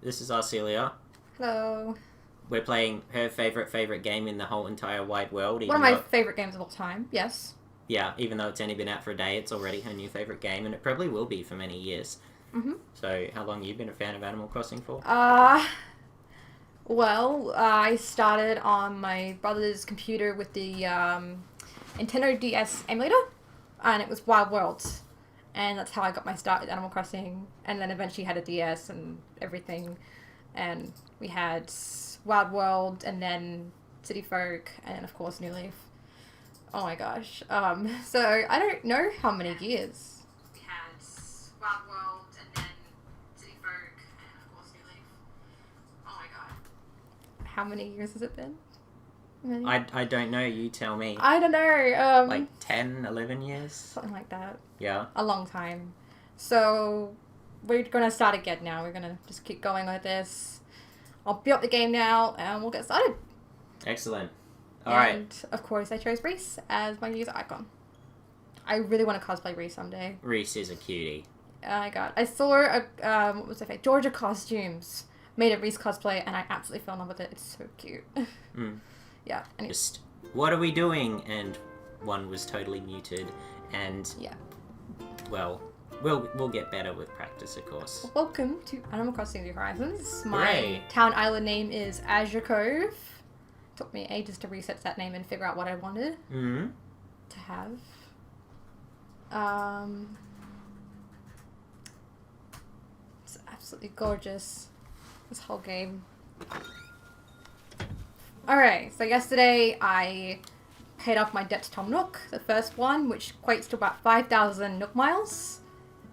This is Arcelia. Hello. We're playing her favourite game in the whole entire wide world. One of my favourite games of all time, yes. Yeah, even though it's only been out for a day, it's already her new favourite game, and it probably will be for many years. Mm-hmm. So, how long have you been a fan of Animal Crossing for? Well, I started on my brother's computer with the Nintendo DS emulator, and it was Wild Worlds. And that's how I got my start with Animal Crossing, and then eventually had a DS and everything. And we had Wild World, and then City Folk, and then of course New Leaf. Oh my gosh. So I don't know how many years. We had Wild World, and then City Folk, and of course New Leaf. Oh my god. How many years has it been? I don't know, you tell me. I don't know. Like 10, 11 years? Something like that. Yeah. A long time. So we're gonna start again now. We're gonna just keep going like this. I'll build up the game now, and we'll get started. Excellent. Alright. And of course, I chose Reese as my user icon. I really want to cosplay Reese someday. Reese is a cutie. I saw a what was it? Georgia Costumes made a Reese cosplay, and I absolutely fell in love with it. It's so cute. Yeah. Anyway. Just, what are we doing? And one was totally muted, and yeah. Well, we'll get better with practice, of course. Welcome to Animal Crossing New Horizons. My Hooray. town island name is Azure Cove. Took me ages to reset that name and figure out what I wanted to have. It's absolutely gorgeous, this whole game. Alright, so yesterday I paid off my debt to Tom Nook, the first one, which equates to about 5,000 Nook miles,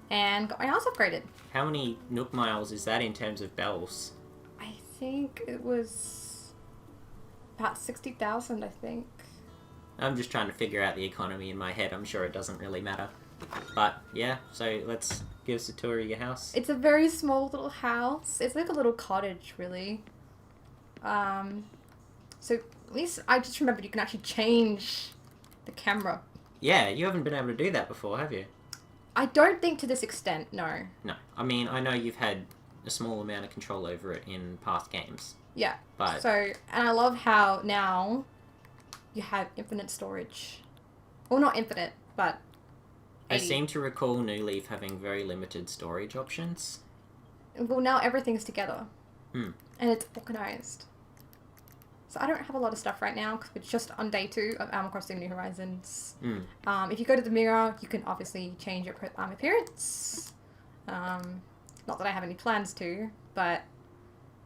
and got my house upgraded. How many Nook miles is that in terms of bells? I think it was about 60,000, I think. I'm just trying to figure out the economy in my head. I'm sure it doesn't really matter. But, yeah, so let's give us a tour of your house. It's a very small little house. It's like a little cottage, really. So at least I just remembered you can actually change the camera. Yeah, you haven't been able to do that before, have you? I don't think to this extent, no. No. I mean, I know you've had a small amount of control over it in past games. Yeah. But So, and I love how now you have infinite storage. Well, not infinite, but 80. I seem to recall New Leaf having very limited storage options. Well, now everything's together. And it's organized. So I don't have a lot of stuff right now because we're just on day 2 of Animal Crossing New Horizons. If you go to the mirror, you can obviously change your appearance. Not that I have any plans to, but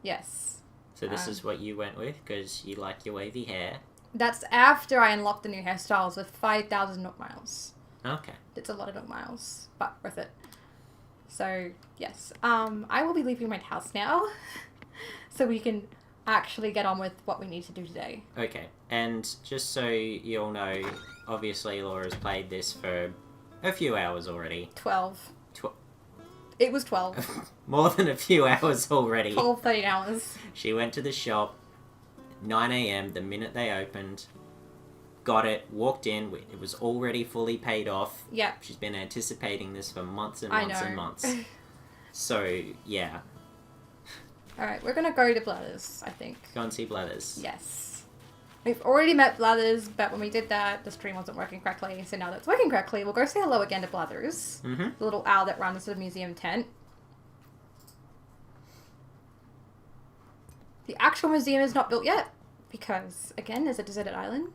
yes. So this is what you went with because you like your wavy hair. That's after I unlocked the new hairstyles with 5,000 Nook miles. Okay. It's a lot of Nook miles, but worth it. So yes, I will be leaving my house now, so we can actually get on with what we need to do today. Okay, and just so you all know, obviously Laura's played this for a few hours already. 12. It was 12. More than a few hours already. 12, 13 hours. She went to the shop, 9 a.m, the minute they opened, got it, walked in, it was already fully paid off. Yeah. She's been anticipating this for months and months and months. So, yeah. Alright, we're gonna go to Blathers, I think. Go and see Blathers. Yes. We've already met Blathers, but when we did that, the stream wasn't working correctly, so now that it's working correctly, we'll go say hello again to Blathers. The little owl that runs the museum tent. The actual museum is not built yet, because, again, there's a deserted island.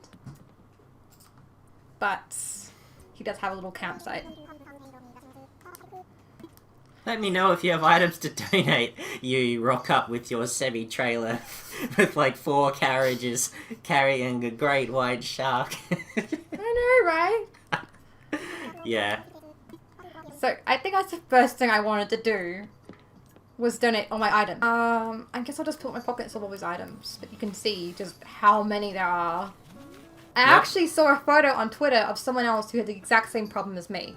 But he does have a little campsite. Let me know if you have items to donate. You rock up with your semi-trailer with like 4 carriages carrying a great white shark. I know, right? Yeah. So, I think that's the first thing I wanted to do was donate all my items. I guess I'll just put my pockets of all these items, but you can see just how many there are. I actually saw a photo on Twitter of someone else who had the exact same problem as me.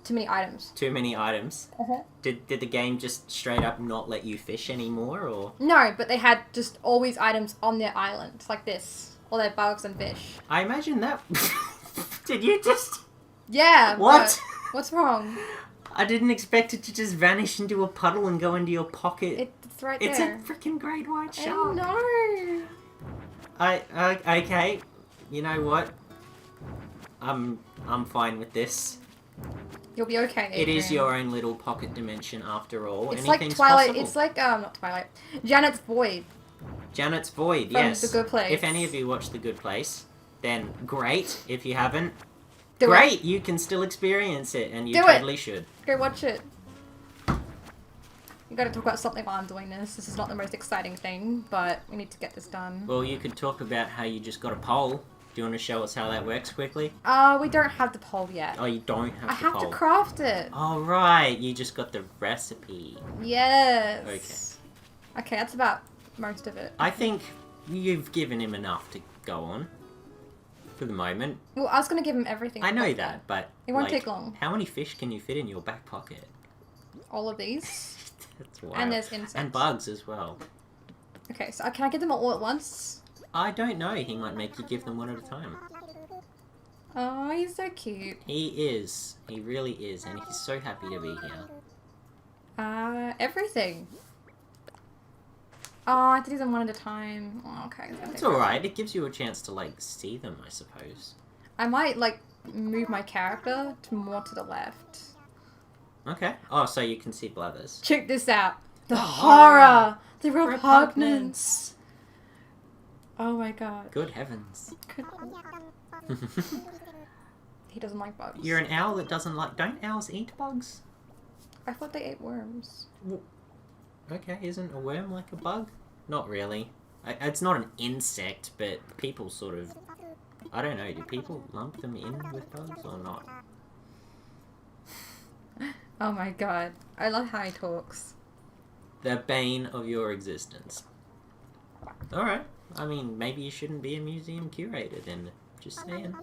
Too many items. Too many items? Did the game just straight up not let you fish anymore, or? No, but they had just all these items on their island, like this. All their bugs and fish. I imagine that... Did you just... Yeah. What? What's wrong? I didn't expect it to just vanish into a puddle and go into your pocket. It's right It's there. a freaking great white I shark. know. Okay. You know what? I'm fine with this. You'll be okay, It is Adrian. your own little pocket dimension after all. It's Anything's like Twilight. possible. It's like not Twilight. Janet's Void. Janet's Void, From yes. The Good Place. If any of you watch The Good Place, then great. If you haven't, Do great. You can still experience it, and you Do it. totally should. Go watch it. You gotta talk about something while I'm doing this. This is not the most exciting thing, but we need to get this done. Well, you could talk about how you just got a pole. Do you want to show us how that works quickly? We don't have the pole yet. Oh, you don't have I the have pole. to craft it. Oh, right. You just got the recipe. Yes. Okay, that's about most of it. I think you've given him enough to go on. For the moment. Well, I was gonna give him everything. I know that, but... It won't like, take long. How many fish can you fit in your back pocket? All of these. That's wild. And there's insects. And bugs as well. Okay, so can I get them all at once? I don't know. He might make you give them one at a time. Oh, he's so cute. He is. He really is. And he's so happy to be here. Everything. Oh, I have to do them one at a time. Oh, okay. It's alright. It gives you a chance to, like, see them, I suppose. I might, like, move my character to more to the left. Okay. Oh, so you can see Blathers. Check this out. The horror. horror. The repugnance. Oh my god. Good heavens. He doesn't like bugs. You're an owl that doesn't like... Don't owls eat bugs? I thought they ate worms. Okay, isn't a worm like a bug? Not really. It's not an insect, but people sort of... I don't know, do people lump them in with bugs or not? Oh my god. I love how he talks. The bane of your existence. Alright. I mean, maybe you shouldn't be a museum curator then. Just saying.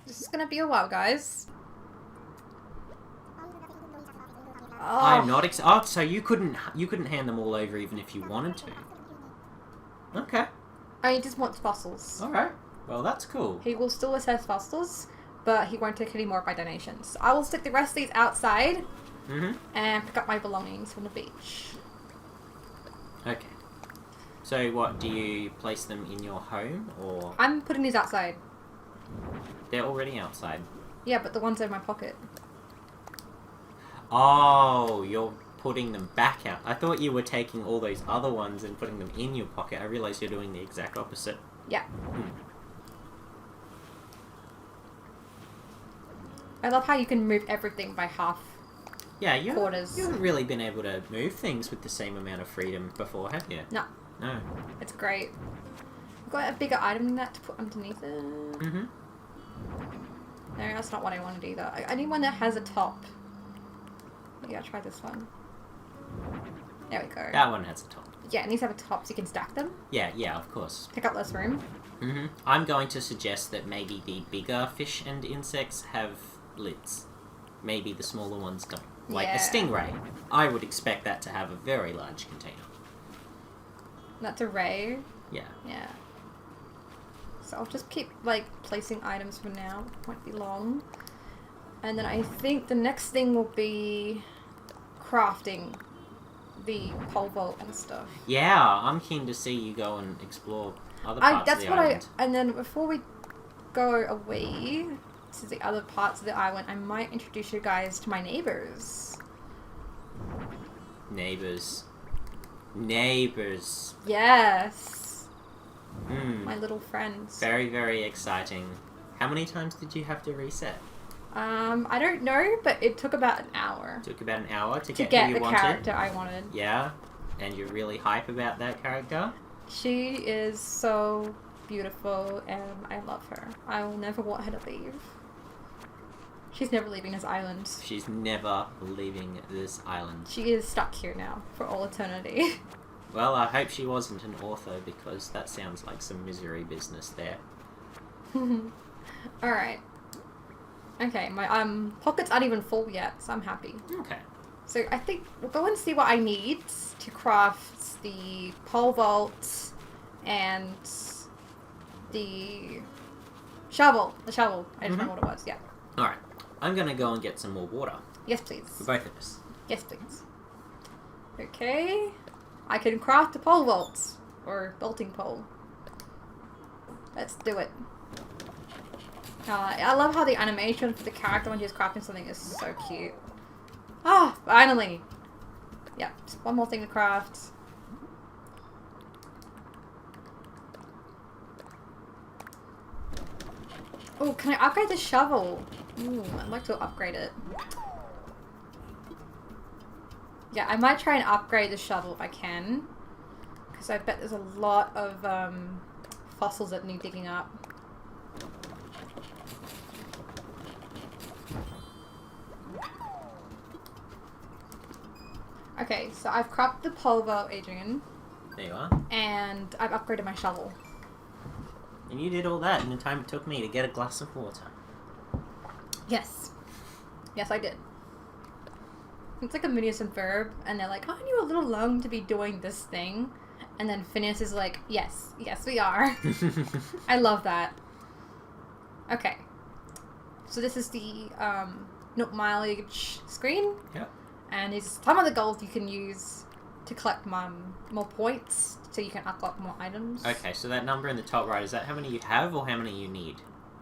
This is gonna be a while, guys. Oh. I'm not oh, so you couldn't hand them all over even if you wanted to. Okay. I just wants fossils. Alright. Well, that's cool. He will still assess fossils, but he won't take any more of my donations. I will stick the rest of these outside and pick up my belongings from the beach. Okay. So what, do you place them in your home, or...? I'm putting these outside. They're already outside. Yeah, but the ones in my pocket. Oh, you're putting them back out. I thought you were taking all those other ones and putting them in your pocket. I realised you're doing the exact opposite. Yeah. I love how you can move everything by half. Yeah, you quarters. haven't really been able to move things with the same amount of freedom before, have you? No. No. It's great. I've got a bigger item than that to put underneath it. Mm-hmm. No, that's not what I wanted either. I need one that has a top. Yeah, try this one. There we go. That one has a top. Yeah, it needs to have a top so you can stack them. Yeah, of course. Pick up less room. Mm-hmm. I'm going to suggest that maybe the bigger fish and insects have lids. Maybe the smaller ones don't. Like Yeah. a stingray. I would expect that to have a very large container. That's a ray. Yeah. Yeah. So I'll just keep, like, placing items for now. It won't be long. And then I think the next thing will be crafting the pole vault and stuff. Yeah, I'm keen to see you go and explore other parts of the island. And then before we go away to the other parts of the island, I might introduce you guys to my neighbors. Neighbors. Neighbors. Yes. Hmm. My little friends. Very, very exciting. How many times did you have to reset? I don't know, but it took about an hour. Took about an hour to To get get who you the wanted. character I wanted. Yeah, and you're really hype about that character. She is so beautiful and I love her. I will never want her to leave. She's never leaving this island. She's never leaving this island. She is stuck here now for all eternity. Well, I hope she wasn't an author because that sounds like some misery business there. Alright. Okay, my pockets aren't even full yet, so I'm happy. Okay. So I think we'll go and see what I need to craft the pole vault and the shovel. The shovel. I just remember what it was. Yeah. Alright. I'm gonna go and get some more water. Yes, please. For both of us. Yes, please. Okay. I can craft a pole vault. Or vaulting pole. Let's do it. I love how the animation for the character when he's crafting something is so cute. Ah, finally! Yeah, just one more thing to craft. Oh, can I upgrade the shovel? Ooh, I'd like to upgrade it. Yeah, I might try and upgrade the shovel if I can. Because I bet there's a lot of fossils that need digging up. Okay, so I've crafted the pole vault, Adrian. There you are. And I've upgraded my shovel. And you did all that in the time it took me to get a glass of water. Yes. Yes, I did. It's like a Phineas and Ferb, and they're like, aren't you a little young to be doing this thing? And then Phineas is like, yes, yes we are. I love that. Okay. So this is the Nook mileage screen. Yep. And it's some of the gold you can use to collect more points, so you can unlock more items. Okay, so that number in the top right, is that how many you have or how many you need?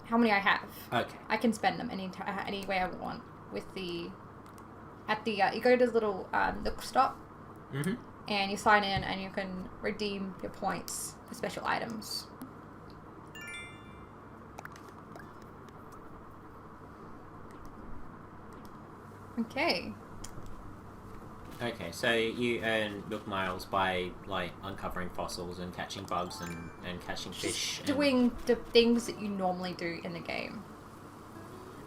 How many I have. Okay. I can spend them any way I want with the... you go to the little Nook stop, and you sign in and you can redeem your points for special items. Okay. Okay, so you earn Nook miles by, like, uncovering fossils and catching bugs and catching fish. Doing the things that you normally do in the game.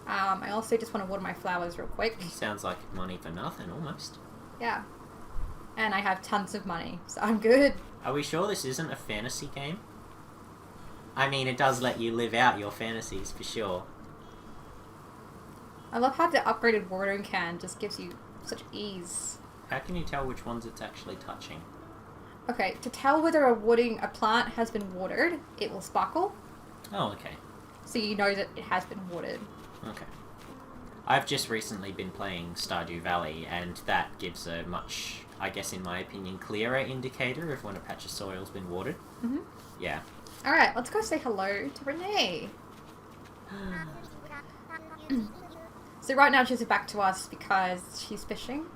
I also just want to water my flowers real quick. Sounds like money for nothing, almost. Yeah. And I have tons of money, so I'm good. Are we sure this isn't a fantasy game? I mean, it does let you live out your fantasies, for sure. I love how the upgraded watering can just gives you such ease. How can you tell which ones it's actually touching? Okay, to tell whether a plant has been watered, it will sparkle. Oh, okay. So you know that it has been watered. Okay. I've just recently been playing Stardew Valley, and that gives a much, I guess in my opinion, clearer indicator of when a patch of soil's been watered. Yeah. Alright, let's go say hello to Renee. So right now she's back to us because she's fishing.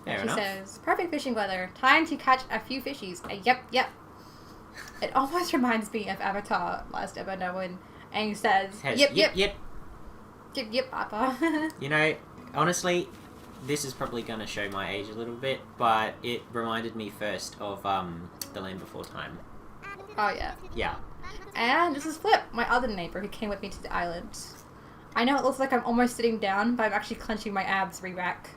Fair She enough. says, perfect fishing weather. Time to catch a few fishies. Yep. It almost reminds me of Avatar, Last Airbender, when Aang says, Yep, Papa. You know, honestly, this is probably going to show my age a little bit, but it reminded me first of The Land Before Time. Oh, yeah. Yeah. And this is Flip, my other neighbor who came with me to the island. I know it looks like I'm almost sitting down, but I'm actually clenching my abs, Re-rack.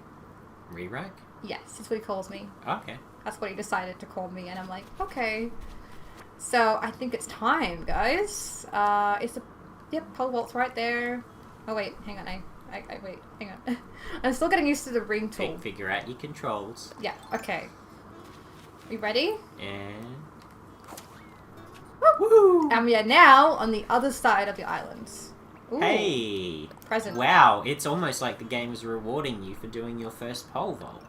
Re-rack? Yes, that's what he calls me. Okay. That's what he decided to call me, and I'm like, okay. So, I think it's time, guys. Yep, pole vault's right there. Oh, wait, hang on, wait, hang on. I'm still getting used to the ring tool. Figure out your controls. Yeah, okay. You ready? And... Woo! And we are now on the other side of the island. Ooh. Hey! Present. Wow, it's almost like the game is rewarding you for doing your first pole vault.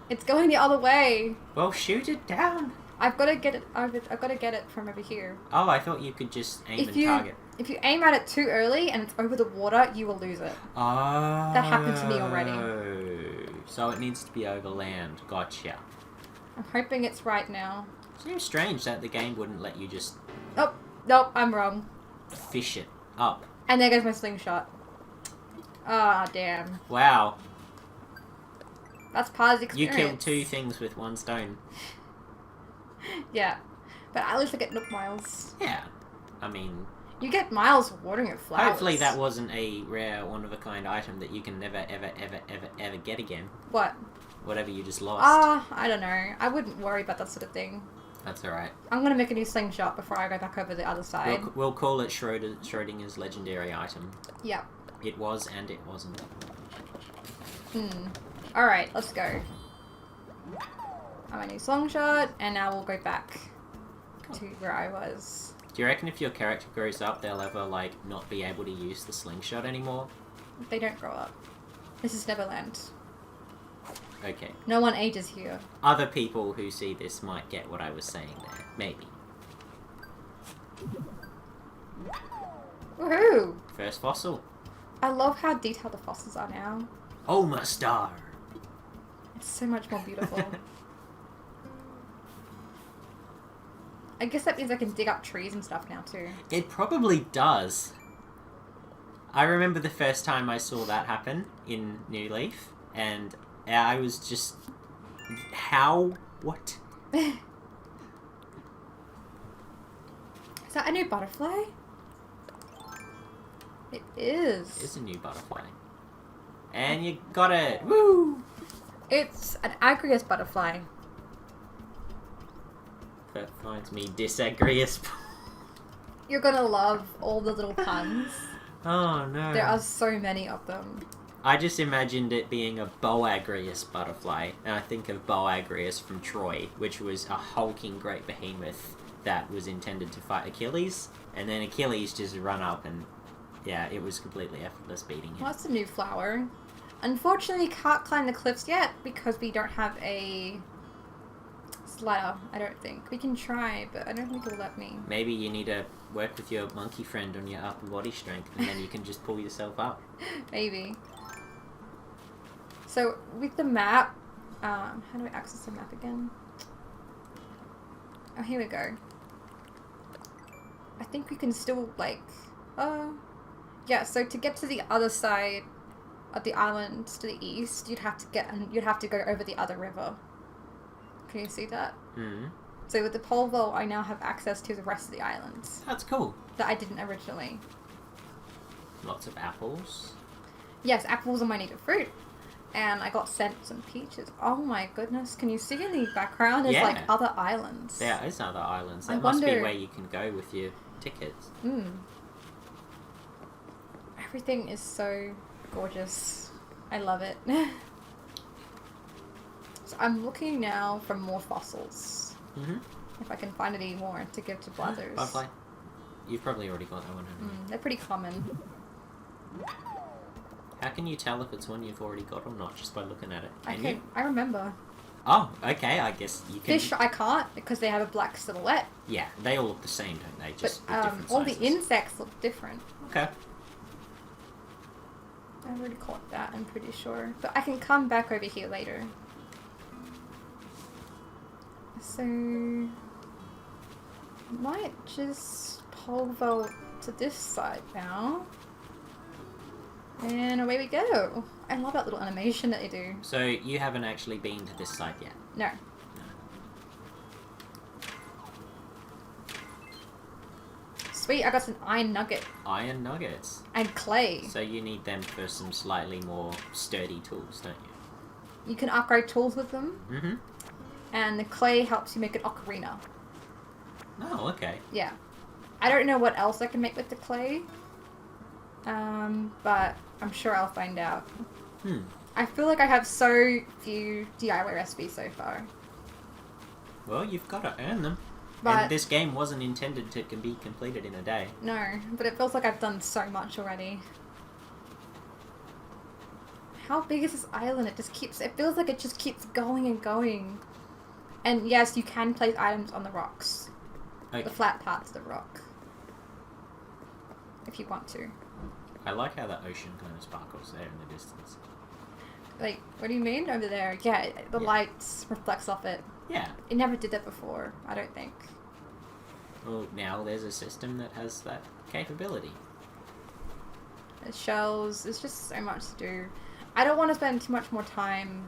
It's going the other way. Well, shoot it down. I've got to get it. I've got to get it from over here. Oh, I thought you could just aim and target. If you aim at it too early and it's over the water, you will lose it. Oh. That happened to me already. So it needs to be over land. Gotcha. I'm hoping it's right now. Seems strange that the game wouldn't let you just... Oh, nope, I'm wrong. Fish it up. And there goes my slingshot. Ah, damn. Wow. That's part of the experience. You killed two things with one stone. Yeah. But at least I get Nook miles. Yeah. I mean... You get miles for watering your flowers. Hopefully that wasn't a rare, one-of-a-kind item that you can never, ever get again. What? Whatever you just lost. I don't know. I wouldn't worry about that sort of thing. That's alright. I'm going to make a new slingshot before I go back over the other side. We'll call it Schrodinger's legendary item. Yep. It was and it wasn't. Alright, let's go. I'm a new slingshot, and now we'll go back to where I was. Do you reckon if your character grows up, they'll ever, like, not be able to use the slingshot anymore? They don't grow up. This is Neverland. Okay. No one ages here. Other people who see this might get what I was saying there. Maybe. Woohoo! First fossil. I love how detailed the fossils are now. Oma Star. It's so much more beautiful. I guess that means I can dig up trees and stuff now too. It probably does. I remember the first time I saw that happen in New Leaf, and I was just... How? What? Is that a new butterfly? It is. It's a new butterfly. And you got it! Woo! It's an agrius butterfly. That finds me disagreeous. You're gonna love all the little puns. Oh no. There are so many of them. I just imagined it being a Boagrius butterfly, and I think of Boagrius from Troy, which was a hulking great behemoth that was intended to fight Achilles, and then Achilles just run up and, yeah, it was completely effortless beating him. Well, that's a new flower. Unfortunately, can't climb the cliffs yet because we don't have a ladder, I don't think. We can try, but I don't think it'll let me. Maybe you need to work with your monkey friend on your upper body strength, and then you can just pull yourself up. Maybe. So, with the map, how do I access the map again? Oh, here we go. I think we can still, like, yeah, so to get to the other side of the island to the east, you'd have to go over the other river. Can you see that? Mm. So with the pole vault, I now have access to the rest of the islands. That's cool. That I didn't originally. Lots of apples. Yes, apples are my native fruit. And I got sent some peaches. Oh my goodness. Can you see in the background? There's like other islands. There is other islands. That I must be wonder... where you can go with your tickets. Everything is so gorgeous. I love it. So I'm looking now for more fossils. Mm-hmm. If I can find any more to give to Blathers. Butterfly. You've probably already got that one, haven't you? They're pretty common. How can you tell if it's one you've already got or not just by looking at it? I remember. Oh, okay, I guess you can... Fish I can't because they have a black silhouette. Yeah, they all look the same, don't they? Just but with different all sizes. the insects look different. Okay. I already caught that, I'm pretty sure. But I can come back over here later. So... might just pole vault to this side now. And away we go. I love that little animation that they do. So you haven't actually been to this side yet? No. Sweet, I got some iron nugget. Iron nuggets. And clay. So you need them for some slightly more sturdy tools, don't you? You can upgrade tools with them. Mm-hmm. And the clay helps you make an ocarina. Oh, okay. Yeah. I don't know what else I can make with the clay. But I'm sure I'll find out. I feel like I have so few DIY recipes so far. Well, you've got to earn them. But and this game wasn't intended to be completed in a day. No, but it feels like I've done so much already. How big is this island? It feels like it just keeps going and going. And yes, you can place items on the rocks. Okay. The flat parts of the rock. If you want to. I like how the ocean kind of sparkles there in the distance. Like, what do you mean over there? Yeah, the lights reflects off it. Yeah. It never did that before, I don't think. Well, now there's a system that has that capability. There's shells, there's just so much to do. I don't want to spend too much more time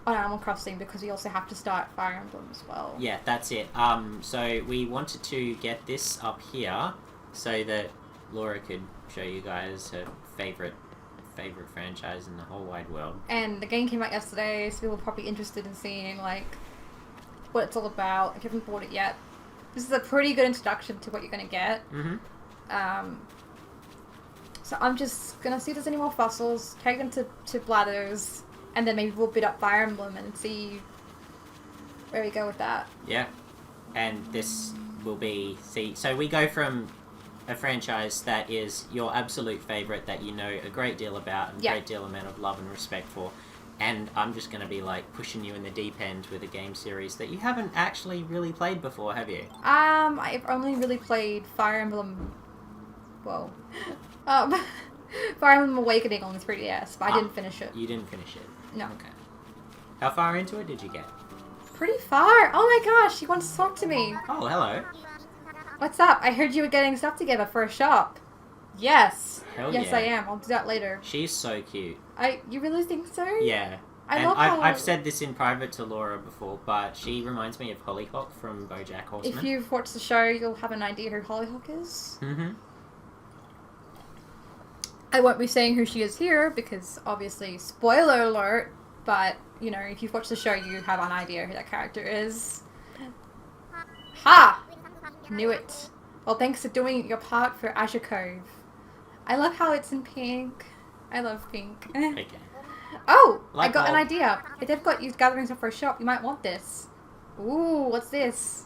on Animal Crossing because we also have to start Fire Emblem as well. Yeah, that's it. So we wanted to get this up here so that Laura could show you guys her favorite franchise in the whole wide world. And the game came out yesterday, so people are probably interested in seeing like what it's all about. If you haven't bought it yet, this is a pretty good introduction to what you're gonna get. Mm-hmm. So I'm just gonna see if there's any more fossils, take them to Blathers, and then maybe we'll bid up Fire Emblem and see where we go with that. Yeah, and this will be... See, so we go from a franchise that is your absolute favourite, that you know a great deal about and a great deal amount of love and respect for, and I'm just going to be, like, pushing you in the deep end with a game series that you haven't actually really played before, have you? I've only really played Fire Emblem... Whoa. Fire Emblem Awakening on the 3DS, but I didn't finish it. You didn't finish it? No. Okay. How far into it did you get? Pretty far. Oh my gosh, she wants to talk to me. Oh, hello. What's up? I heard you were getting stuff together for a shop. Yes. Hell yes, yeah. I am. I'll do that later. She's so cute. You really think so? Yeah. I've said this in private to Laura before, but she reminds me of Hollyhock from BoJack Horseman. If you've watched the show, you'll have an idea who Hollyhock is. Mm-hmm. I won't be saying who she is here, because obviously, spoiler alert, but, you know, if you've watched the show, you have an idea who that character is. Ha! Knew it. Well, thanks for doing your part for Azure Cove. I love how it's in pink. I love pink. Okay. Oh! Like I got an all- idea. If they've got you gathering stuff for a shop, you might want this. Ooh, what's this?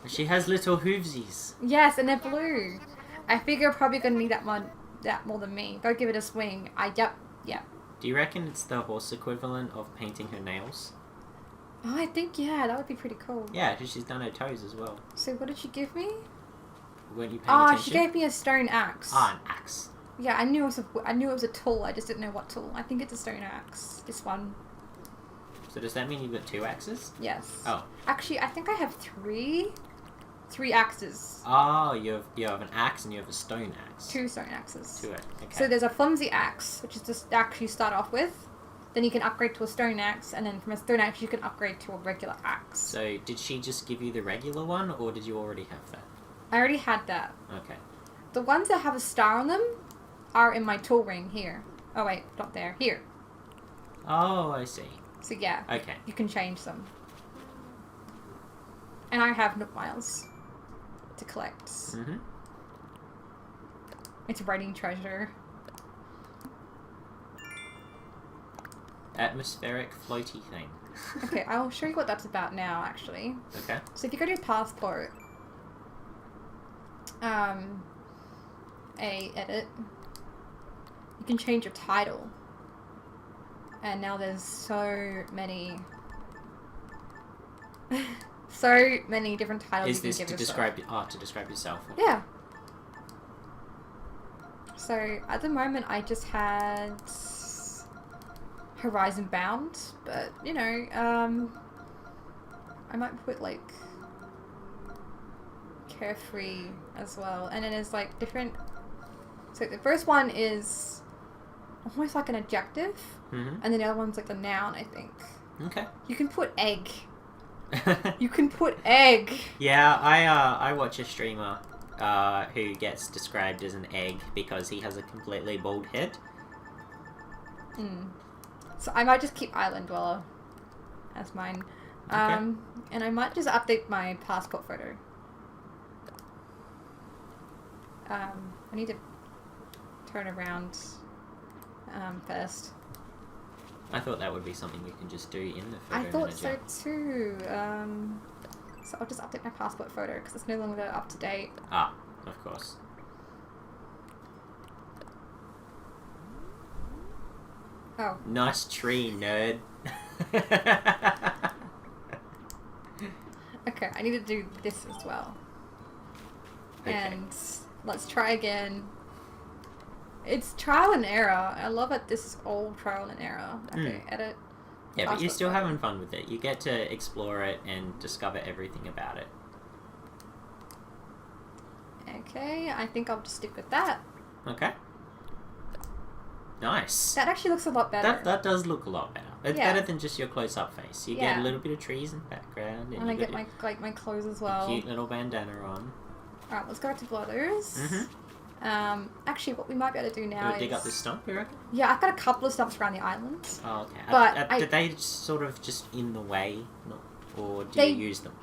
She has little hoovesies. Yes, and they're blue. I figure you're probably gonna need that more than me. Go give it a swing. Yep. Do you reckon it's the horse equivalent of painting her nails? Oh, I think, yeah, that would be pretty cool. Yeah, because she's done her toes as well. So what did she give me? Weren't you paying Oh, attention? she gave me a stone axe. Ah, an axe. Yeah, I knew it was a tool. I just didn't know what tool. I think it's a stone axe. This one. So does that mean you've got 2 axes? Yes. Oh. Actually, I think I have 3 axes. Oh, you have an axe and you have a stone axe. 2 stone axes. 2 okay. So there's a flimsy axe, which is just the axe you start off with. Then you can upgrade to a stone axe, and then from a stone axe you can upgrade to a regular axe. So did she just give you the regular one, or did you already have that? I already had that. Okay. The ones that have a star on them are in my tool ring here. Oh wait, not there. Here. Oh, I see. So yeah. Okay. You can change them. And I have Nook Miles to collect. Mm-hmm. It's writing treasure. Atmospheric floaty thing. Okay, I'll show you what that's about now, actually. Okay. So if you go to your passport, edit, you can change your title. And now there's so many different titles Is you can this give to yourself. to describe yourself? Yeah. So at the moment I just had Horizon Bound, but you know, I might put like Carefree as well, and then there's like different. So the first one is almost like an adjective, Mm-hmm. and then the other one's like the noun, I think. Okay. You can put egg. You can put egg. Yeah, I watch a streamer who gets described as an egg because he has a completely bald head. So I might just keep Island Dweller as mine. And I might just update my passport photo. I need to turn around first. I thought that would be something you can just do in the photo I thought manager. so too. So I'll just update my passport photo because it's no longer up to date. Ah, of course. Oh. Nice tree, nerd. Okay, I need to do this as well. Okay. And let's try again. It's trial and error. I love it. This is all trial and error. Okay, edit. Yeah, but you're passport still photo. having fun with it. You get to explore it and discover everything about it. Okay, I think I'll just stick with that. Okay. Nice. That actually looks a lot better. That does look a lot better. It's Yeah. better than just your close-up face. You get Yeah. a little bit of trees in the background, And I you get got my clothes as your well. cute little bandana on. Alright, let's go back to Blothers. Mm-hmm. Actually, what we might be able to do now You is... dig up this stump, you reckon? Yeah, I've got a couple of stumps around the island. Oh, okay. But did they sort of just in the way, or do They- you use them?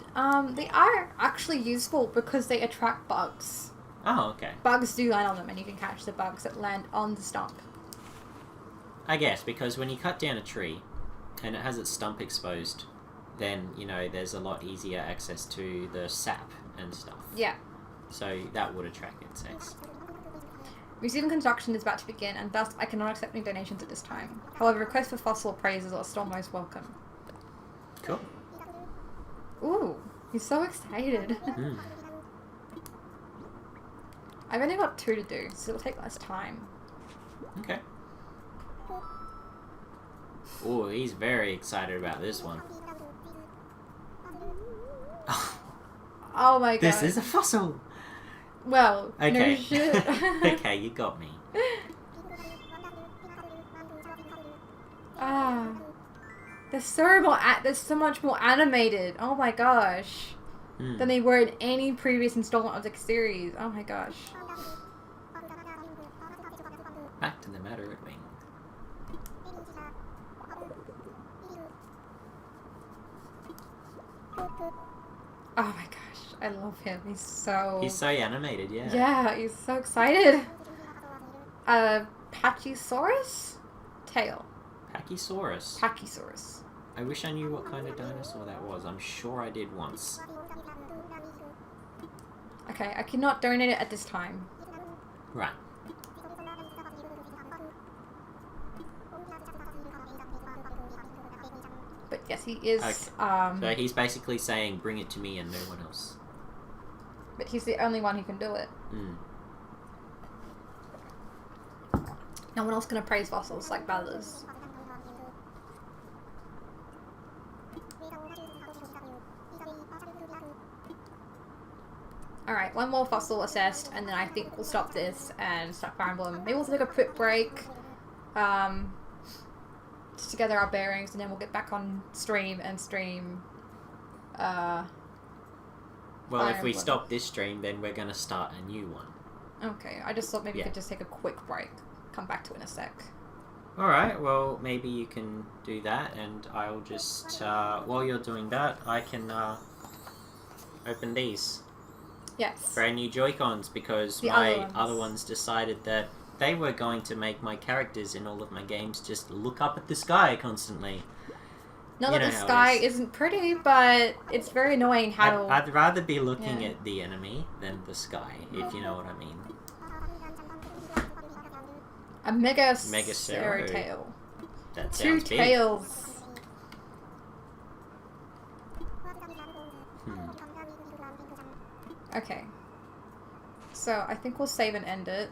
They are actually useful because they attract bugs. Oh, okay. Bugs do land on them, and you can catch the bugs that land on the stump. I guess, because when you cut down a tree, and it has its stump exposed, then, you know, there's a lot easier access to the sap and stuff. Yeah. So that would attract insects. Museum construction is about to begin, and thus I cannot accept any donations at this time. However, requests for fossil appraisals are still most welcome. Cool. Ooh, he's so excited. I've only got 2 to do, so it'll take less time. Okay. Oh, he's very excited about this one. Oh my god. This is a fossil! Well, okay. no shit. Okay, you got me. Ah. They're so much more animated. Oh my gosh. Than they were in any previous installment of the series. Oh my gosh. Back to the matter at wing. Oh my gosh. I love him. He's so animated, yeah. Yeah, he's so excited. Pachysaurus? Tail. Pachysaurus. Pachysaurus. I wish I knew what kind of dinosaur that was. I'm sure I did once. Okay, I cannot donate it at this time. Right. But yes, he is. Okay. So he's basically saying, bring it to me and no one else. But he's the only one who can do it. No one else can appraise fossils like Ballas. Alright, 1 more fossil assessed, and then I think we'll stop this and start Fire Emblem. Maybe we'll take a quick break. Just to gather our bearings, and then we'll get back on stream and stream. Well, Fire if we Emblem. stop this stream, then we're going to start a new one. Okay, I just thought maybe we could just take a quick break. Come back to it in a sec. Alright, well, maybe you can do that, and I'll just, while you're doing that, I can, open these. Yes. Brand new Joy-Cons, because The my other ones decided that they were going to make my characters in all of my games just look up at the sky constantly. Not You that know the how it sky is. isn't pretty, but it's very annoying how... I'd rather be looking Yeah. at the enemy than the sky, if you know what I mean. A mega Cero. tail. That 2 sounds big. tails. Okay. So I think we'll save and end it,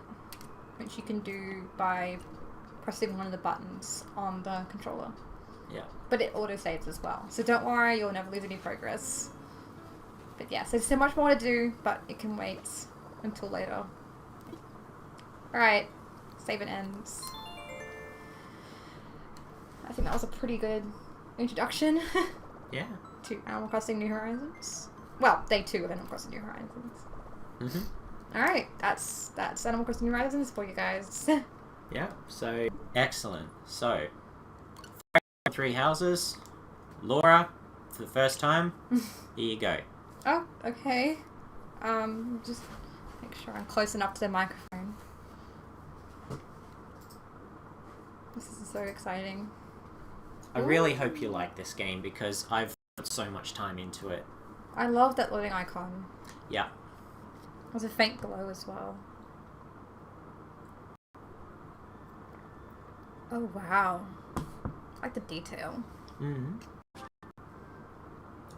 which you can do by pressing one of the buttons on the controller. Yeah. But it auto-saves as well. So don't worry, you'll never lose any progress. But yes, there's so much more to do, but it can wait until later. Alright, save and ends. I think that was a pretty good introduction Yeah. to Animal Crossing New Horizons. Well, day 2 of Animal Crossing New Horizons. Alright, that's Animal Crossing New Horizons for you guys. Yeah, so, excellent. So, 3 houses, Laura, for the first time, here you go. Oh, okay. Just make sure I'm close enough to the microphone. This is so exciting. I really hope you like this game, because I've put so much time into it. I love that loading icon. Yeah. There's a faint glow as well. Oh wow. I like the detail.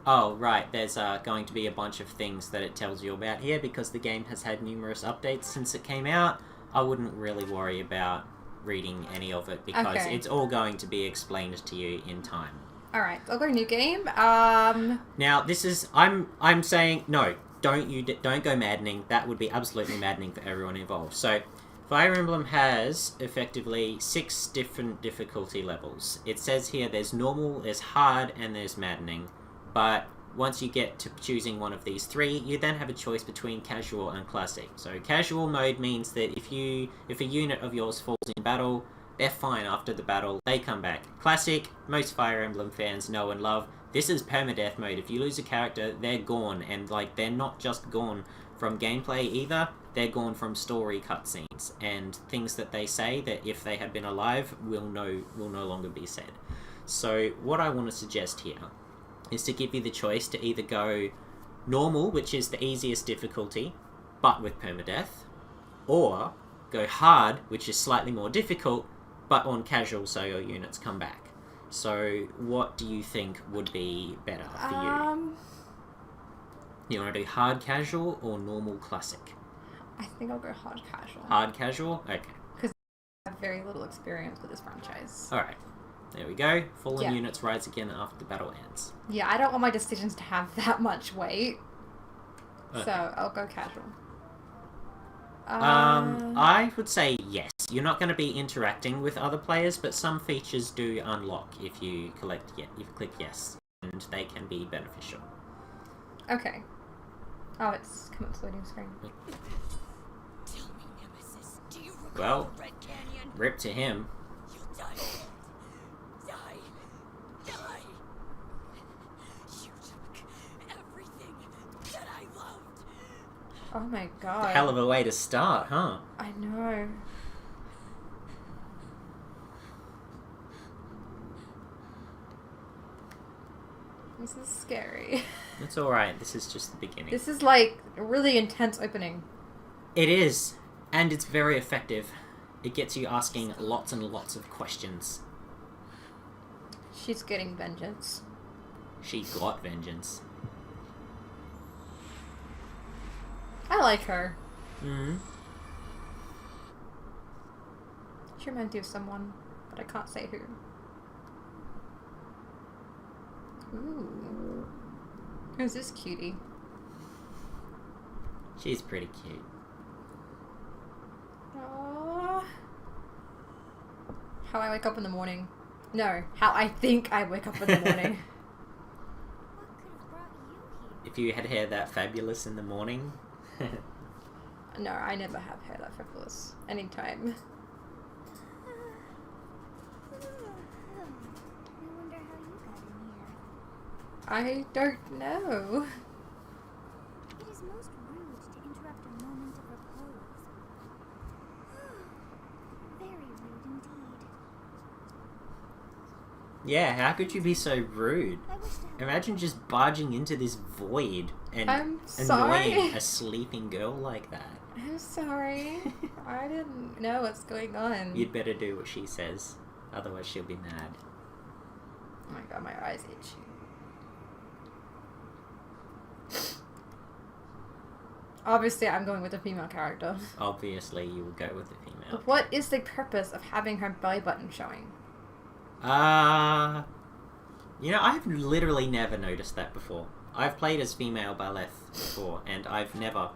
Oh, right, there's going to be a bunch of things that it tells you about here, because the game has had numerous updates since it came out. I wouldn't really worry about reading any of it, because it's all going to be explained to you in time. Alright, I'll go new game. Now, this is... I'm saying... No, don't go maddening. That would be absolutely maddening for everyone involved. So, Fire Emblem has, effectively, 6 different difficulty levels. It says here there's normal, there's hard, and there's maddening. But once you get to choosing one of these 3, you then have a choice between casual and classic. So casual mode means that if a unit of yours falls in battle, they're fine after the battle, they come back. Classic, most Fire Emblem fans know and love. This is permadeath mode. If you lose a character, they're gone, and like they're not just gone from gameplay either, they're gone from story cutscenes and things that they say that if they had been alive will no longer be said. So what I want to suggest here is to give you the choice to either go normal, which is the easiest difficulty, but with permadeath, or go hard, which is slightly more difficult, but on casual, so your units come back. So, what do you think would be better for you? You want to do hard casual or normal classic? I think I'll go hard casual. Hard casual? Okay. Because I have very little experience with this franchise. Alright. There we go. Fallen units rise again after the battle ends. Yeah, I don't want my decisions to have that much weight. Okay. So, I'll go casual. I would say yes. You're not going to be interacting with other players, but some features do unlock if you click yes, and they can be beneficial. Okay. Oh, it's come up to the loading screen. Tell me, Nemesis, do you recall Well, Red Canyon? rip to him. You'll die. Die. You took everything that I loved. Oh my god. Hell of a way to start, huh? I know. This is scary. It's alright, this is just the beginning. This is like a really intense opening. It is, and it's very effective. It gets you asking lots and lots of questions. She's getting vengeance. She got vengeance. I like her. Mm-hmm. She reminds me of someone, but I can't say who. Ooh. Who's this cutie? She's pretty cute. Aww. How I wake up in the morning. No, how I think I wake up in the morning. What could have brought you here? If you had hair that fabulous in the morning... No, I never have hair that fabulous. Anytime. I wonder how you got in here. I don't know. It is most rude to interrupt a moment of repose. Very rude indeed. Yeah, how could you be so rude? I wish to Imagine just barging into this void and I'm annoying sorry. a sleeping girl like that. I'm sorry. I didn't know what's going on. You'd better do what she says, otherwise she'll be mad. Oh my god, my eyes itchy. Obviously, I'm going with a female character. Obviously, you will go with the female. What is the purpose of having her belly button showing? You know, I've literally never noticed that before. I've played as female Byleth before, and I've never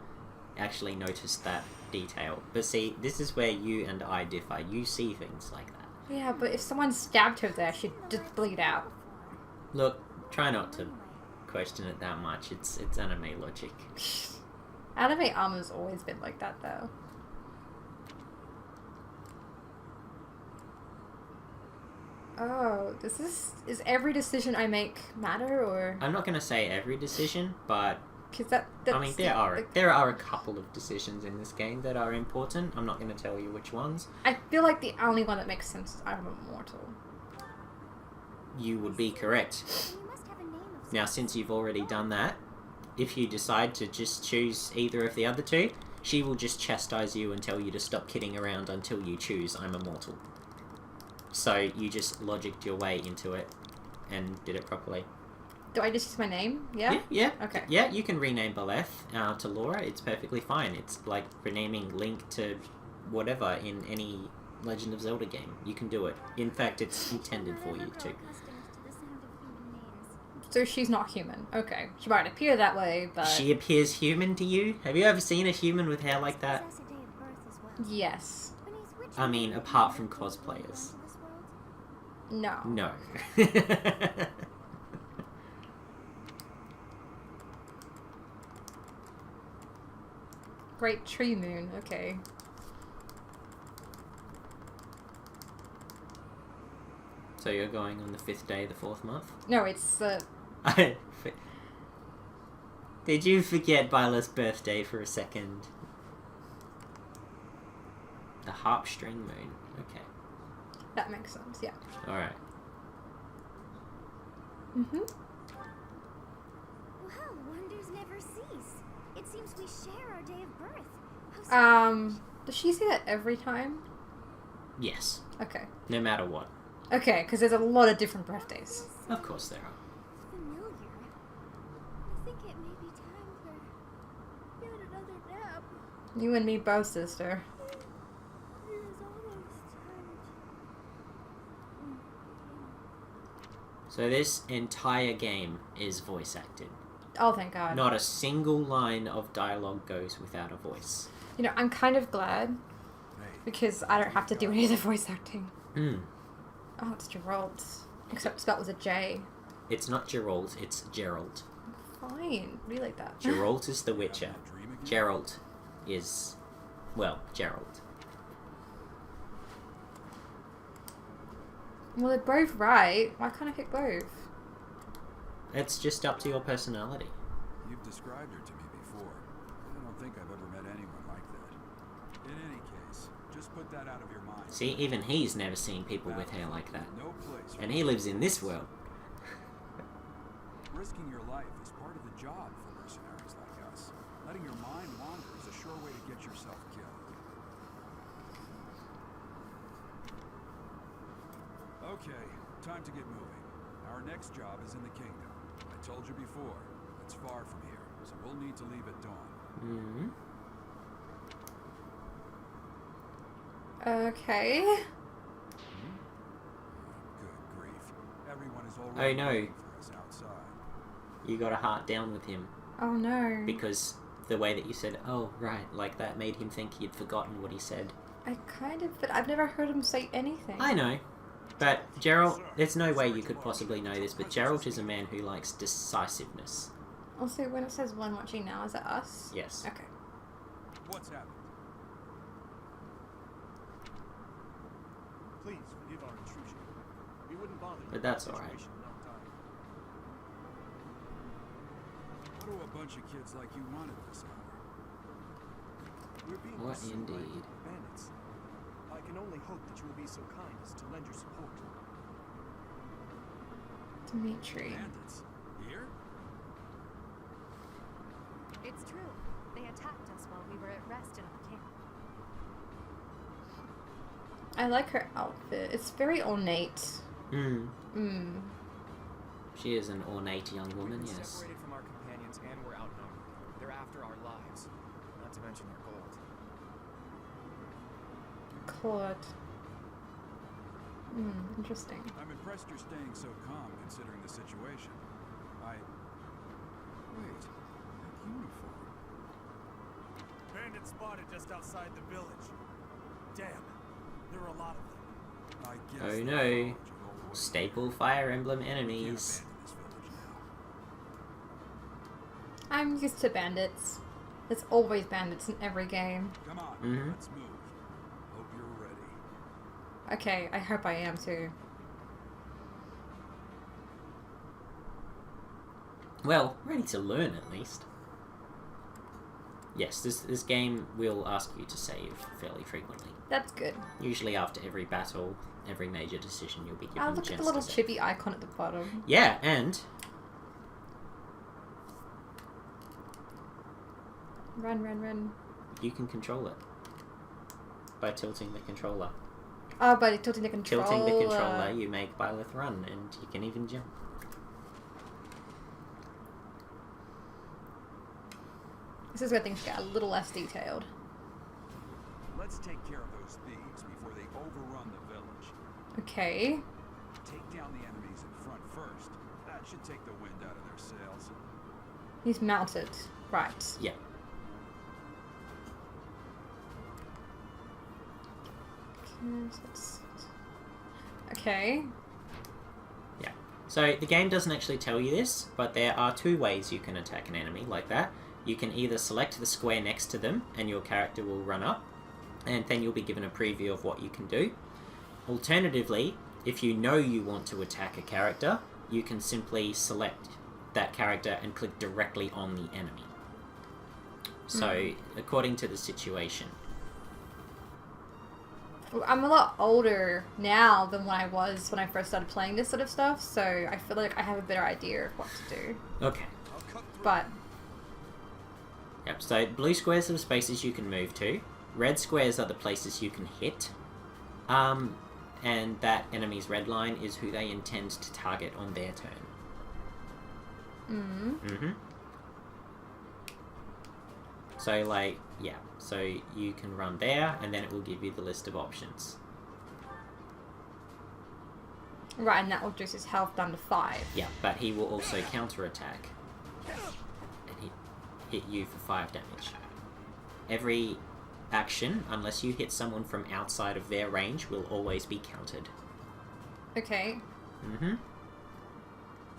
actually noticed that detail. But see, this is where you and I differ. You see things like that. Yeah, but if someone stabbed her there, she'd just bleed out. Look, try not to question it that much. It's anime logic. Anime armor's always been like that, though. Oh, is every decision I make matter, or? I'm not going to say every decision, but Cause that's I mean there are a couple of decisions in this game that are important. I'm not going to tell you which ones. I feel like the only one that makes sense is I'm immortal. You would be correct. You must have a name of Now, since you've already done that, if you decide to just choose either of the other two, she will just chastise you and tell you to stop kidding around until you choose I'm immortal. So you just logicked your way into it and did it properly. Do I just use my name? Yeah? Yeah. Okay. Yeah, you can rename Byleth to Laura. It's perfectly fine. It's like renaming Link to whatever in any Legend of Zelda game. You can do it. In fact, it's intended for you too. So she's not human. Okay. She might appear that way, but... She appears human to you? Have you ever seen a human with hair like that? Yes. I mean, apart from cosplayers. No. No. Great tree moon. Okay. So you're going on the 5th day of the 4th month? No, it's, Did you forget Byleth's birthday for a second? The harp string moon. Okay. that makes sense, yeah. Alright. Mm-hmm. Well, wonders never cease. It seems we share our day of birth. How Does she say that every time? Yes. Okay. No matter what. Okay, because there's a lot of different birthdays. Of course there are. familiar. I think it may be time for yet another nap. You and me both, sister. It is almost time. So this entire game is voice acted. Oh, thank God. Not a single line of dialogue goes without a voice. You know, I'm kind of glad because I don't have to do any of the voice acting. Hmm. Oh, it's Gerald. Except spelled with a J. It's not Gerald, it's Gerald. Fine. Really like that. Geralt is the Witcher. Gerald is, well, Gerald. Well, they're both right. Why can't I pick both? It's just up to your personality. You've described her to me before. I don't think I've ever met anyone like that. In any case, just put that out of your mind. See, even he's never seen people with hair like that. No place. And he lives in this world. Risking your life is part of the job for mercenaries like us. Letting your mind wander is a sure way to get yourself killed. Okay, time to get moving. Our next job is in the kingdom. I told you before, it's far from here, so we'll need to leave at dawn. Mm-hmm. Okay. Good grief. Everyone is Oh, already no. waiting for us outside. You got a heart down with him. Oh no. Because the way that you said, oh, right, like that made him think he'd forgotten what he said. I kind of, but I've never heard him say anything. I know. But Geralt, there's no way you could possibly know this, but Geralt is a man who likes decisiveness. Also, when it says one watching now, is that us? Yes. Okay. What's happened? Please forgive our intrusion. We wouldn't bother you But that's in a all right. situation without dying. What do a bunch of kids like you want at this hour? We're being What pursued by a indeed? group of bandits. I can only hope that you will be so kind as to lend your support. Dimitri. Bandits? Here? It's true. They attacked us while we were at rest in our camp. I like her outfit. It's very ornate. Mm. Mm. She is an ornate young woman, We've been yes. separated from our companions and we're outnumbered. They're after our lives, not to mention our gold. Claude. Interesting. I'm impressed you're staying so calm considering the situation. Wait, that uniform. Bandits spotted just outside the village. Damn, there are a lot of them. I guess Oh they no. followed you all the way. Staple Fire Emblem Can't enemies. abandon this village now. I'm used to bandits. There's always bandits in every game. Come on, Mhm. let's move. Hope you're ready. Okay, I hope I am too. Well, ready to learn at least. Yes, this game will ask you to save fairly frequently. That's good. Usually after every battle, every major decision, you'll be given Oh, a look at chance the little to save. chibi icon at the bottom. Yeah, and Run, run, run. you can control it by tilting the controller. Oh, by tilting the controller. Tilting the controller, you make Byleth run, and you can even jump. This is where things get a little less detailed. Let's take care of those thieves before they overrun the village. Okay. Take down the enemies in front first. That should take the wind out of their sails. He's mounted. Right. Yeah. Okay. Yeah. So the game doesn't actually tell you this, but there are two ways you can attack an enemy like that. You can either select the square next to them and your character will run up, and then you'll be given a preview of what you can do. Alternatively, if you know you want to attack a character, you can simply select that character and click directly on the enemy. So, according to the situation. Well, I'm a lot older now than when I was when I first started playing this sort of stuff, so I feel like I have a better idea of what to do. Okay. I'll but Yep, so blue squares are the spaces you can move to. Red squares are the places you can hit. And that enemy's red line is who they intend to target on their turn. So, like, yeah. So you can run there, and then it will give you the list of options. right, and that will reduce his health down to 5. Yeah, but he will also counterattack. And hit you for 5 damage. Every action, unless you hit someone from outside of their range, will always be countered. Okay. Mm-hmm.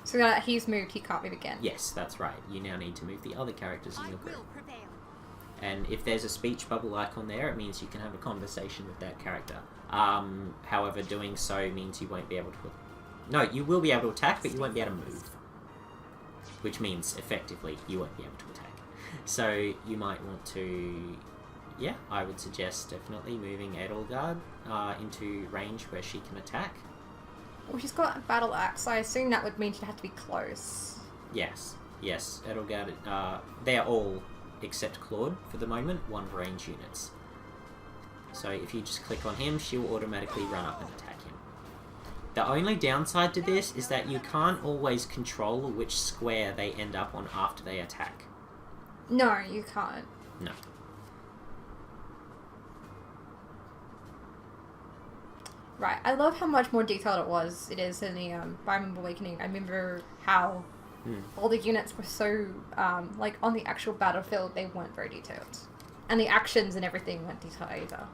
So that he's moved, he can't move again. Yes, that's right. You now need to move the other characters in I your group. will prevail. And if there's a speech bubble icon there, it means you can have a conversation with that character. However, doing so means you won't be able to... No, you will be able to attack, but you won't be able to move. Which means, effectively, you won't be able to attack. So, you might want to... Yeah, I would suggest definitely moving Edelgard into range where she can attack. Well, she's got a battle axe, so I assume that would mean she'd have to be close. Yes, Edelgard... they're all, except Claude, for the moment, 1 range units. So if you just click on him, she'll automatically run up and attack him. The only downside to this is that you can't always control which square they end up on after they attack. No, you can't. No. Right, I love how much more detailed it is in the Fire Emblem Awakening. I remember how all the units were so, like, on the actual battlefield, they weren't very detailed. And the actions and everything weren't detailed either.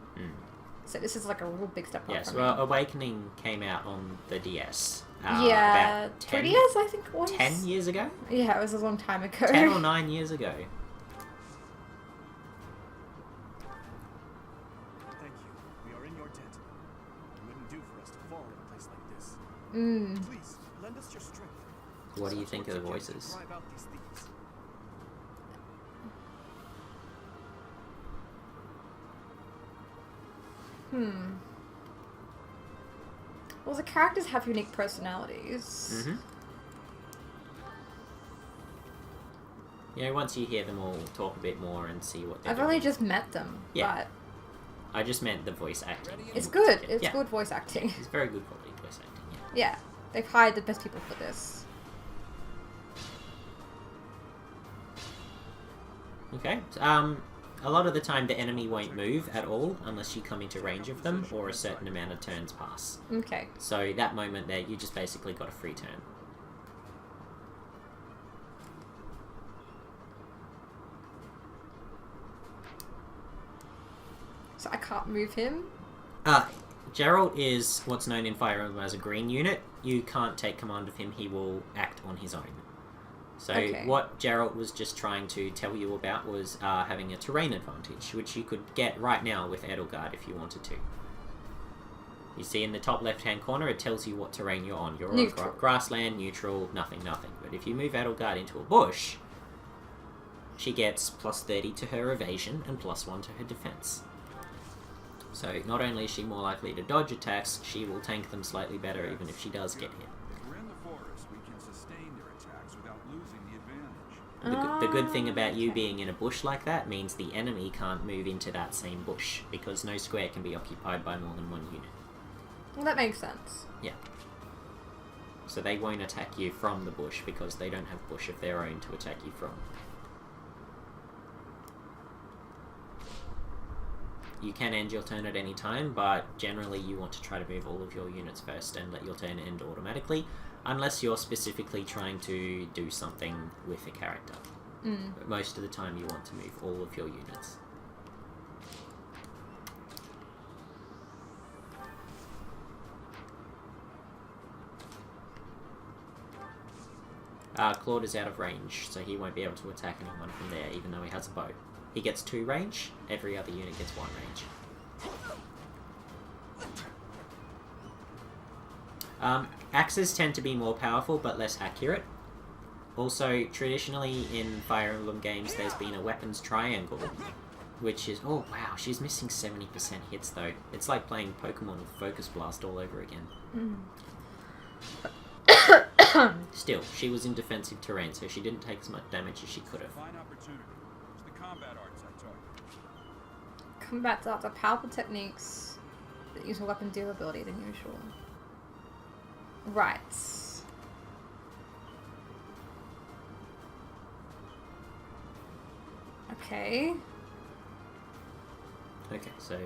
So this is like a real big step up. Yes, from well, it. Awakening came out on the DS. Yeah, about 10, 3DS I think it was. 10 years ago? Yeah, it was a long time ago. 10 or 9 years ago. Thank you. We are in your tent. It wouldn't do for us to fall in a place like this. Please, lend us your strength. What do you Such think of the work together voices? to drive out these thieves. Well, the characters have unique personalities. You know, once you hear them all talk a bit more and see what they're I've doing. only just met them, Yeah. but I just meant the voice acting. it's good. Yeah. It's good voice acting. It's very good quality voice acting, yeah. Yeah, they've hired the best people for this. Okay. A lot of the time the enemy won't move at all unless you come into range of them or a certain amount of turns pass. Okay. So that moment there, you just basically got a free turn. So I can't move him? Geralt is what's known in Fire Emblem as a green unit. You can't take command of him, he will act on his own. So Okay. what Geralt was just trying to tell you about was having a terrain advantage, which you could get right now with Edelgard if you wanted to. You see in the top left-hand corner, it tells you what terrain you're on. You're Neutral. on grassland, neutral, nothing. But if you move Edelgard into a bush, she gets plus 30 to her evasion and plus 1 to her defense. So not only is she more likely to dodge attacks, she will tank them slightly better even if she does get hit. If we're in the forest, we can sustain their attacks without losing the advantage. The good thing about you being in a bush like that means the enemy can't move into that same bush, because no square can be occupied by more than 1 unit. Well, that makes sense. Yeah. So they won't attack you from the bush, because they don't have bush of their own to attack you from. You can end your turn at any time, but generally you want to try to move all of your units first and let your turn end automatically, unless you're specifically trying to do something with a character. But most of the time you want to move all of your units. Claude is out of range, so he won't be able to attack anyone from there, even though he has a bow. He gets 2 range, every other unit gets 1 range. Axes tend to be more powerful, but less accurate. Also, traditionally in Fire Emblem games, there's been a weapons triangle, which is... Oh, wow, she's missing 70% hits, though. It's like playing Pokemon with Focus Blast all over again. Still, she was in defensive terrain, so she didn't take as much damage as she could have. Fine opportunity. It's the combat arts I taught you. Combat arts are powerful techniques that use more weapon durability than usual. Right. Okay. Okay, so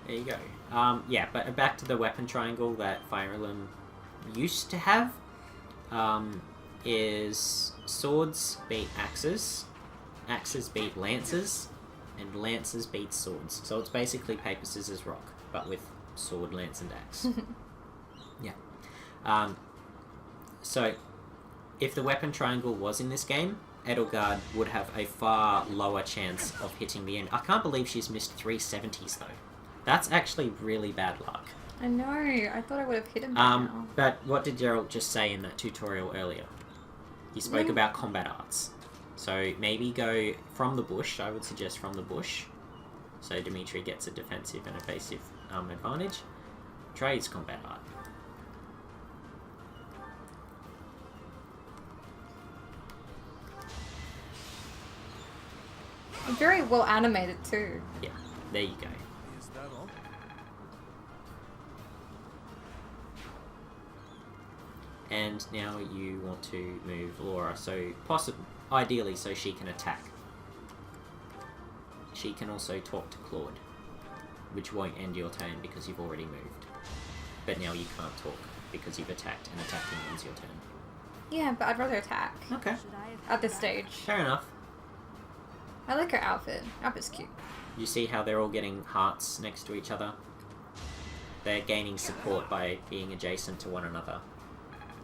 there you go. Yeah, but back to the weapon triangle that Fire Emblem used to have. Is swords beat axes, axes beat lances, and lances beat swords. So it's basically paper, scissors, rock, but with sword, lance, and axe. Yeah. So if the weapon triangle was in this game, Edelgard would have a far lower chance of hitting the end. I can't believe she's missed 370s though. That's actually really bad luck. I know. I thought I would have hit him by now. But what did Gerald just say in that tutorial earlier? He spoke Yeah. about combat arts. So maybe go from the bush. I would suggest from the bush. So Dimitri gets a defensive and evasive advantage. Try his combat art. Very well animated too. Yeah, there you go. Is that all? And now you want to move Laura, so ideally so she can attack. She can also talk to Claude, which won't end your turn because you've already moved. But now you can't talk because you've attacked, and attacking ends your turn. Yeah, but I'd rather attack Okay, Should I have at this back? stage. fair enough. I like her outfit. Outfit's cute. You see how they're all getting hearts next to each other? They're gaining support by being adjacent to one another.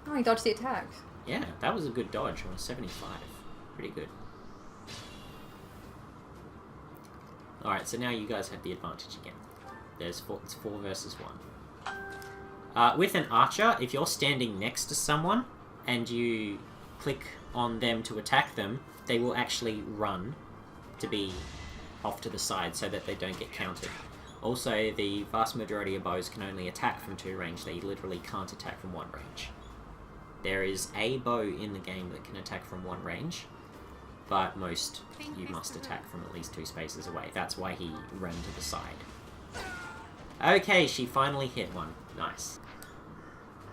Oh, he dodged the attack. Yeah, that was a good dodge on a 75. Pretty good. Alright, so now you guys have the advantage again. It's 4 versus 1. With an archer, if you're standing next to someone and you click on them to attack them, they will actually run to be off to the side so that they don't get countered. Also, the vast majority of bows can only attack from 2 range. They literally can't attack from 1 range. There is a bow in the game that can attack from 1 range, but most you must attack from at least 2 spaces away. That's why he ran to the side. Okay, she finally hit one. Nice.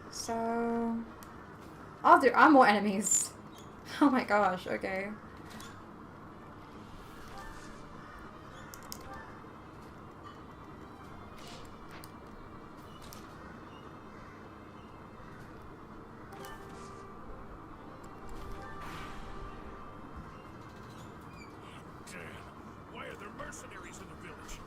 So... Oh, there are more enemies. Oh my gosh, okay. Damn. Why are there mercenaries in the village?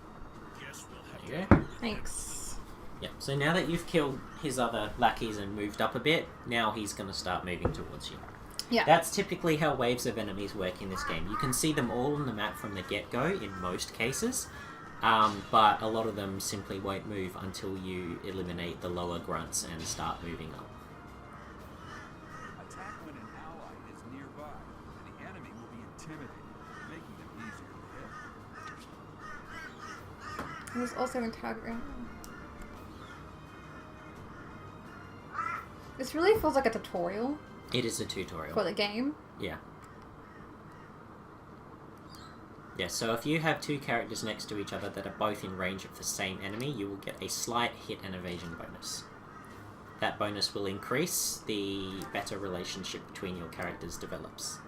Guess we'll have There you to... go. Thanks. Yep, so now that you've killed his other lackeys and moved up a bit, now he's going to start moving towards you. Yeah. That's typically how waves of enemies work in this game. You can see them all on the map from the get-go in most cases, but a lot of them simply won't move until you eliminate the lower grunts and start moving up. Attack when an ally is nearby, and the enemy will be intimidated, making them easier to hit. There's also a target. This really feels like a tutorial It is a tutorial. for the game. Yeah. Yeah, so if you have 2 characters next to each other that are both in range of the same enemy, you will get a slight hit and evasion bonus. That bonus will increase the better relationship between your characters develops.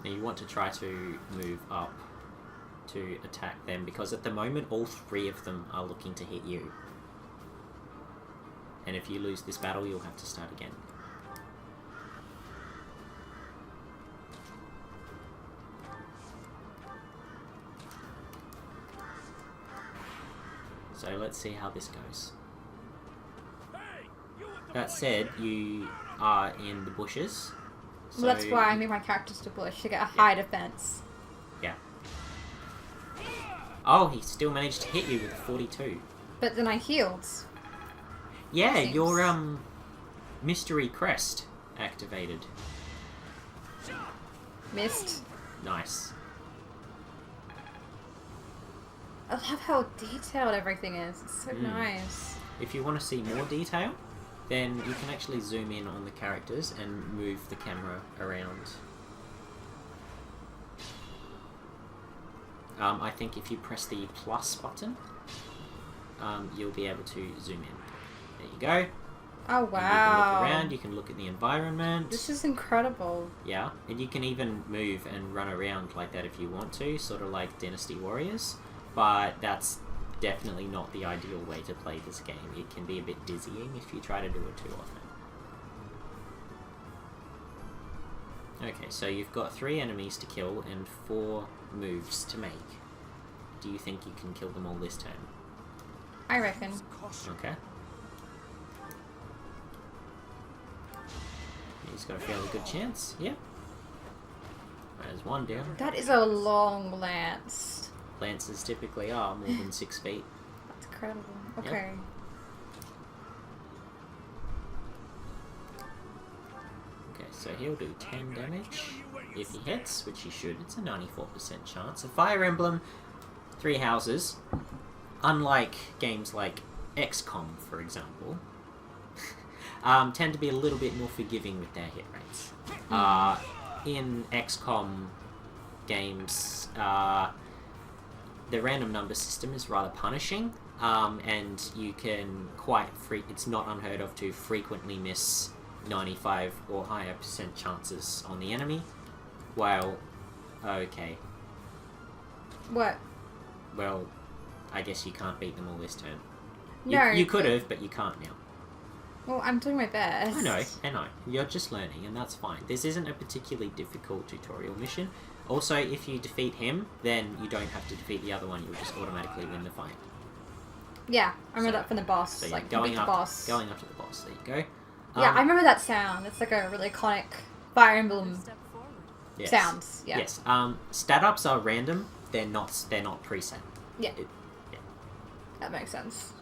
Now you want to try to move up to attack them, because at the moment all 3 of them are looking to hit you. And if you lose this battle, you'll have to start again. So let's see how this goes. That said, you are in the bushes. So Well, that's why I made my characters to bush, to get a high defense. yeah. Oh, he still managed to hit you with a 42. But then I healed. Yeah, Seems- your mystery crest activated. Missed. Nice. I love how detailed everything is. It's so nice. if you want to see more detail, then you can actually zoom in on the characters and move the camera around. I think if you press the plus button, you'll be able to zoom in. There you go. Oh, And you can wow. look around, you can look at the environment. This is incredible. Yeah, and you can even move and run around like that if you want to, sort of like Dynasty Warriors, but that's definitely not the ideal way to play this game. It can be a bit dizzying if you try to do it too often. Okay, so you've got 3 enemies to kill and 4 moves to make. Do you think you can kill them all this turn? I reckon. Okay. He's got a fairly good chance. Yep. There's 1 down. That is a long lance. Lances typically are more than 6 feet. That's incredible. Yep. Okay. Okay, so he'll do 10 damage if he hits, which he should. It's a 94% chance. A Fire Emblem, 3 houses, unlike games like XCOM, for example, tend to be a little bit more forgiving with their hit rates. In XCOM games, the random number system is rather punishing, and you can it's not unheard of to frequently miss 95 or higher % chances on the enemy, while, okay, What? well, I guess you can't beat them all this turn. No. You could have, but you can't now. Well, I'm doing my best. I know. You're just learning, and that's fine. This isn't a particularly difficult tutorial mission. Also, if you defeat him, then you don't have to defeat the other one. You'll just automatically win the fight. Yeah, I remember So- that from the boss. So yeah, like, going beat the up, boss. going up to the boss. There you go. Yeah, I remember that sound. It's like a really iconic Fire Emblem Step forward. Yes. sounds. Yeah. Yes. Stat ups are random. They're not preset. Yeah. Yeah. That makes sense.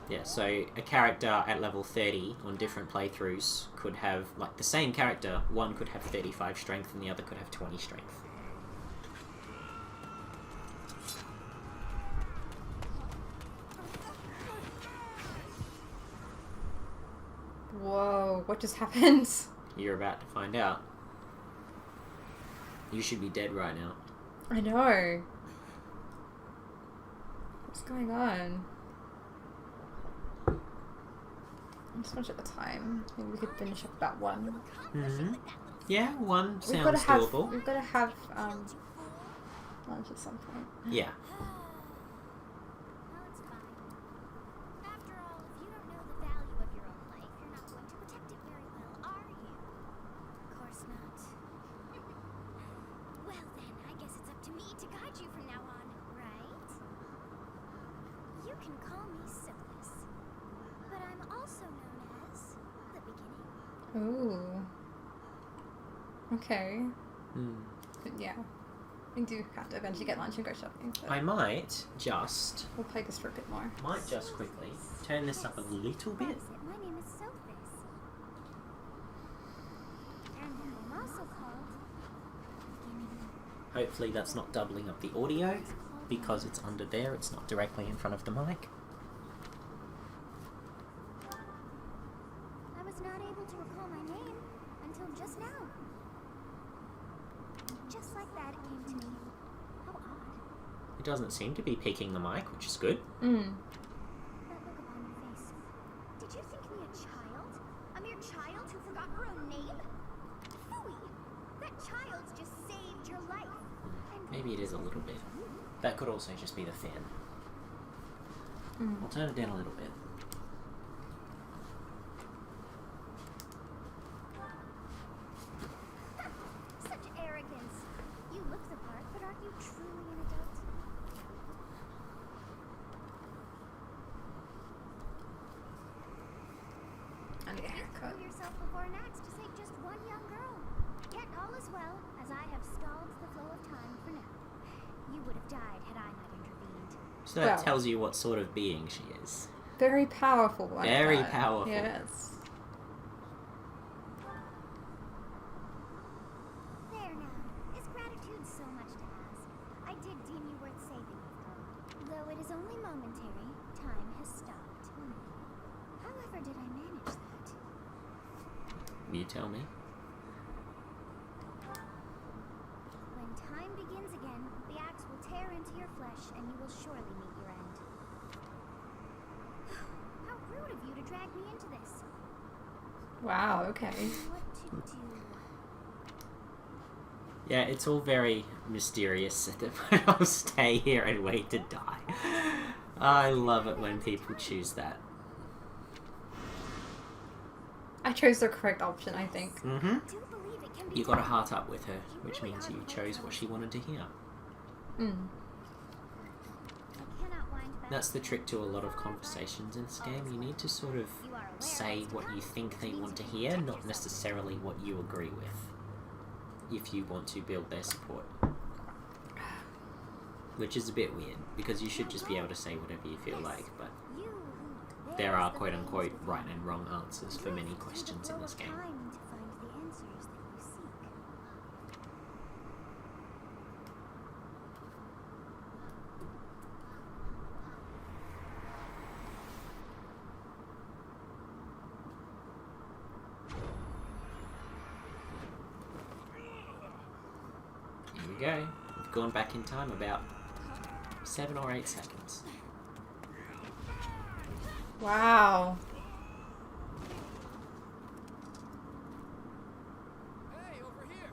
Yeah, so a character at level 30 on different playthroughs could have, like, the same character, one could have 35 strength and the other could have 20 strength. Whoa, what just happened? You're about to find out. You should be dead right now. I know. What's going on? I'm just much at the time. Maybe we could finish up about 1. Mm-hmm. Yeah, 1 We've sounds got to have. doable. We've got to have lunch at some point. Yeah. Well, it's fine. After all, if you don't know the value of your own life, you're not going to protect it very well, are you? Of course not. Well then, I guess it's up to me to guide you from now on, right? You can call me Syphilis, but I'm also known as the beginning. Ooh. Okay. Mm. But yeah. We do have to eventually get lunch and go shopping. But I might just we'll play this for a bit more. quickly turn this up a little bit. That is it. My name is Sophis. And I'm also called Beginning. Hopefully that's not doubling up the audio, because it's under there, it's not directly in front of the mic. I was not able to recall my name until just now. Just like that, it came to me. How odd. It doesn't seem to be picking the mic, which is good. Mm. That look upon your face. Did you think me a child? A mere child who forgot her own name? Phooey! That child's just saved your life. And Maybe it is a little bit. That could also just be the fan. Mm. I'll turn it down a little bit. Such arrogance. You look the part, but aren't you truly an adult? I need a You haircut. threw yourself before an axe to save just one young girl. Yet all is well, as I have stalled the flow of time for now. You would have died had I not intervened. So that Well. tells you what sort of being she is. Very powerful one. at Very that. powerful. Yes. There now. Is gratitude so much to ask? I did deem you worth saving, after all. Though it is only momentary, time has stopped. However did I manage that? You tell me. When time begins again, the axe will tear into your flesh and you will surely meet your end. How rude of you to drag me into this. Wow, okay. What to do? Yeah, it's all very mysterious at the point. I'll stay here and wait to die. I love it when people choose that. I chose the correct option, I think. Mm-hmm. I do believe it can be You got a done. heart up with her, which means you chose what she wanted to hear. Mm. I cannot wind back. That's the trick to a lot of conversations in this game. You need to sort of say what you think they want to hear, not necessarily what you agree with, if you want to build their support. Which is a bit weird, because you should just be able to say whatever you feel like, but there are quote-unquote right and wrong answers for many questions in this game. Time to find the answers that you seek. Here we go. We've gone back in time about 7 or 8 seconds. Wow. Hey, over here!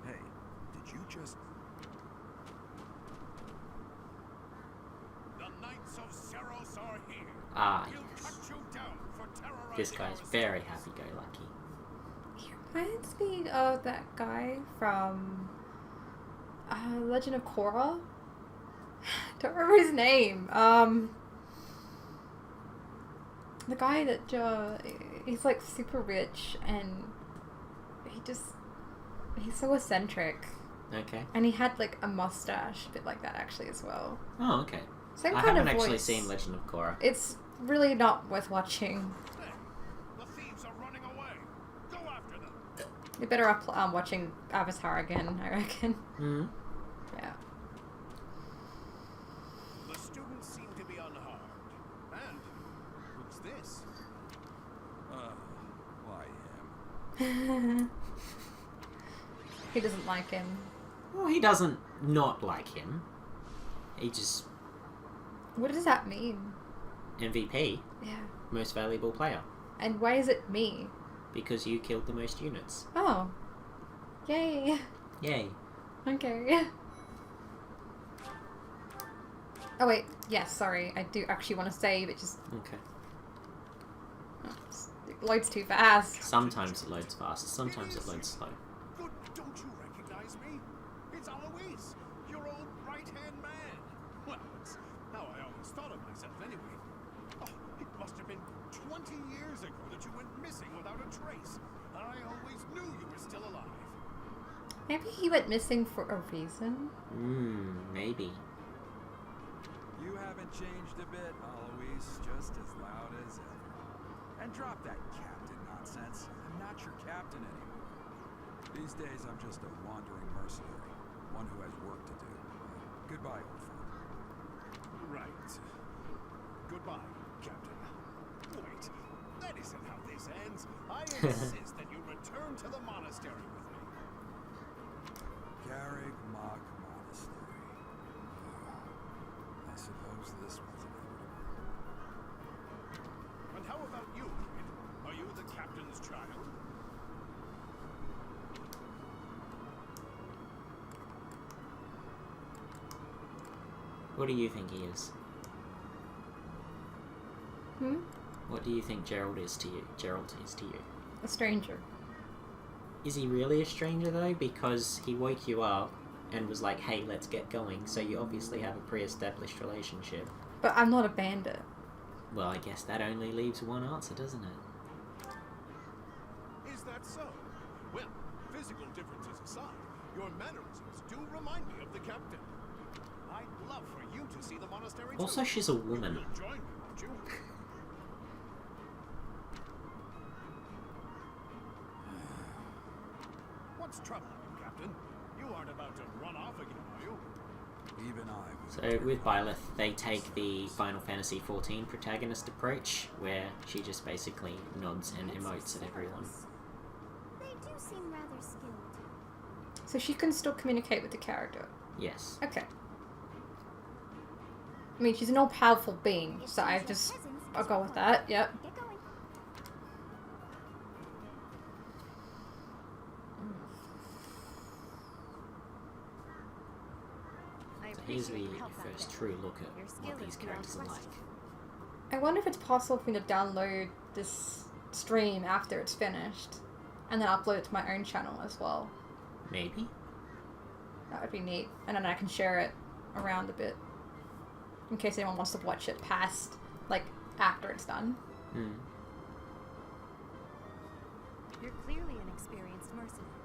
Hey, did you just... The Knights of Ceros are here. Ah, We'll cut yes. you down for terrorizing This guy's our very citizens. happy-go-lucky. He reminds me of that guy from Legend of Korra. Don't remember his name. The guy that he's like super rich and he's so eccentric. Okay. And he had like a mustache, a bit like that actually as well. Oh, okay. Same I kind haven't of actually voice. seen Legend of Korra. It's really not worth watching. Hey, the thieves are running away. Go after them. You're better off watching Avatar again, I reckon. Hmm. Yeah. The students seem to be unharmed. And who's this? Why him? He doesn't like him. Well, he doesn't not like him. He just... What does that mean? MVP, Yeah. most valuable player. And why is it me? Because you killed the most units. Oh. Yay. Yay. Okay. Oh wait, yes, sorry. I do actually want to save, it just Okay. it loads too fast. Sometimes it loads fast, sometimes it loads slow. Good, don't you recognize me? It's Alois, your old right-hand man. Well, it's how I always thought of myself anyway. Oh, it must have been 20 years ago that you went missing without a trace. I always knew you were still alive. Maybe he went missing for a reason. Maybe. You haven't changed a bit, Alois. Just as loud as ever. And drop that captain nonsense. I'm not your captain anymore. These days, I'm just a wandering mercenary. One who has work to do. Goodbye, old friend. Right. Goodbye, Captain. Wait, that isn't how this ends. I insist that you return to the monastery with me. Garrig Mach Monastery. I suppose this was inevitable. And how about you, kid? Are you the captain's child? What do you think he is? What do you think Gerald is to you? Gerald is to you? A stranger. Is he really a stranger though? Because he woke you up and was like, hey, let's get going, so you obviously have a pre-established relationship. But I'm not a bandit. Well, I guess that only leaves one answer, doesn't it? Is that so? Well, physical differences aside, your mannerisms do remind me of the captain. I'd love for you to see the monastery too. Also, she's a woman. You'll join me, won't you? what's troubling you, Captain? You aren't about to run off again, are you? Even I was. So with Byleth, they take the Final Fantasy XIV protagonist approach, where she just basically nods and emotes at everyone. They do seem rather skilled. So she can still communicate with the character. Yes. Okay. I mean, she's an all-powerful being, If so she's I your just... presence I'll is go with required. that, yep. Get going. I So here's appreciate the your help back first there. true look Your at skill what these is beyond characters are like. question. I wonder if it's possible for me to download this stream after it's finished, and then upload it to my own channel as well. Maybe? That would be neat. And then I can share it around a bit. In case anyone wants to watch it past, like, after it's done. Hmm. You're clearly an experienced mercenary.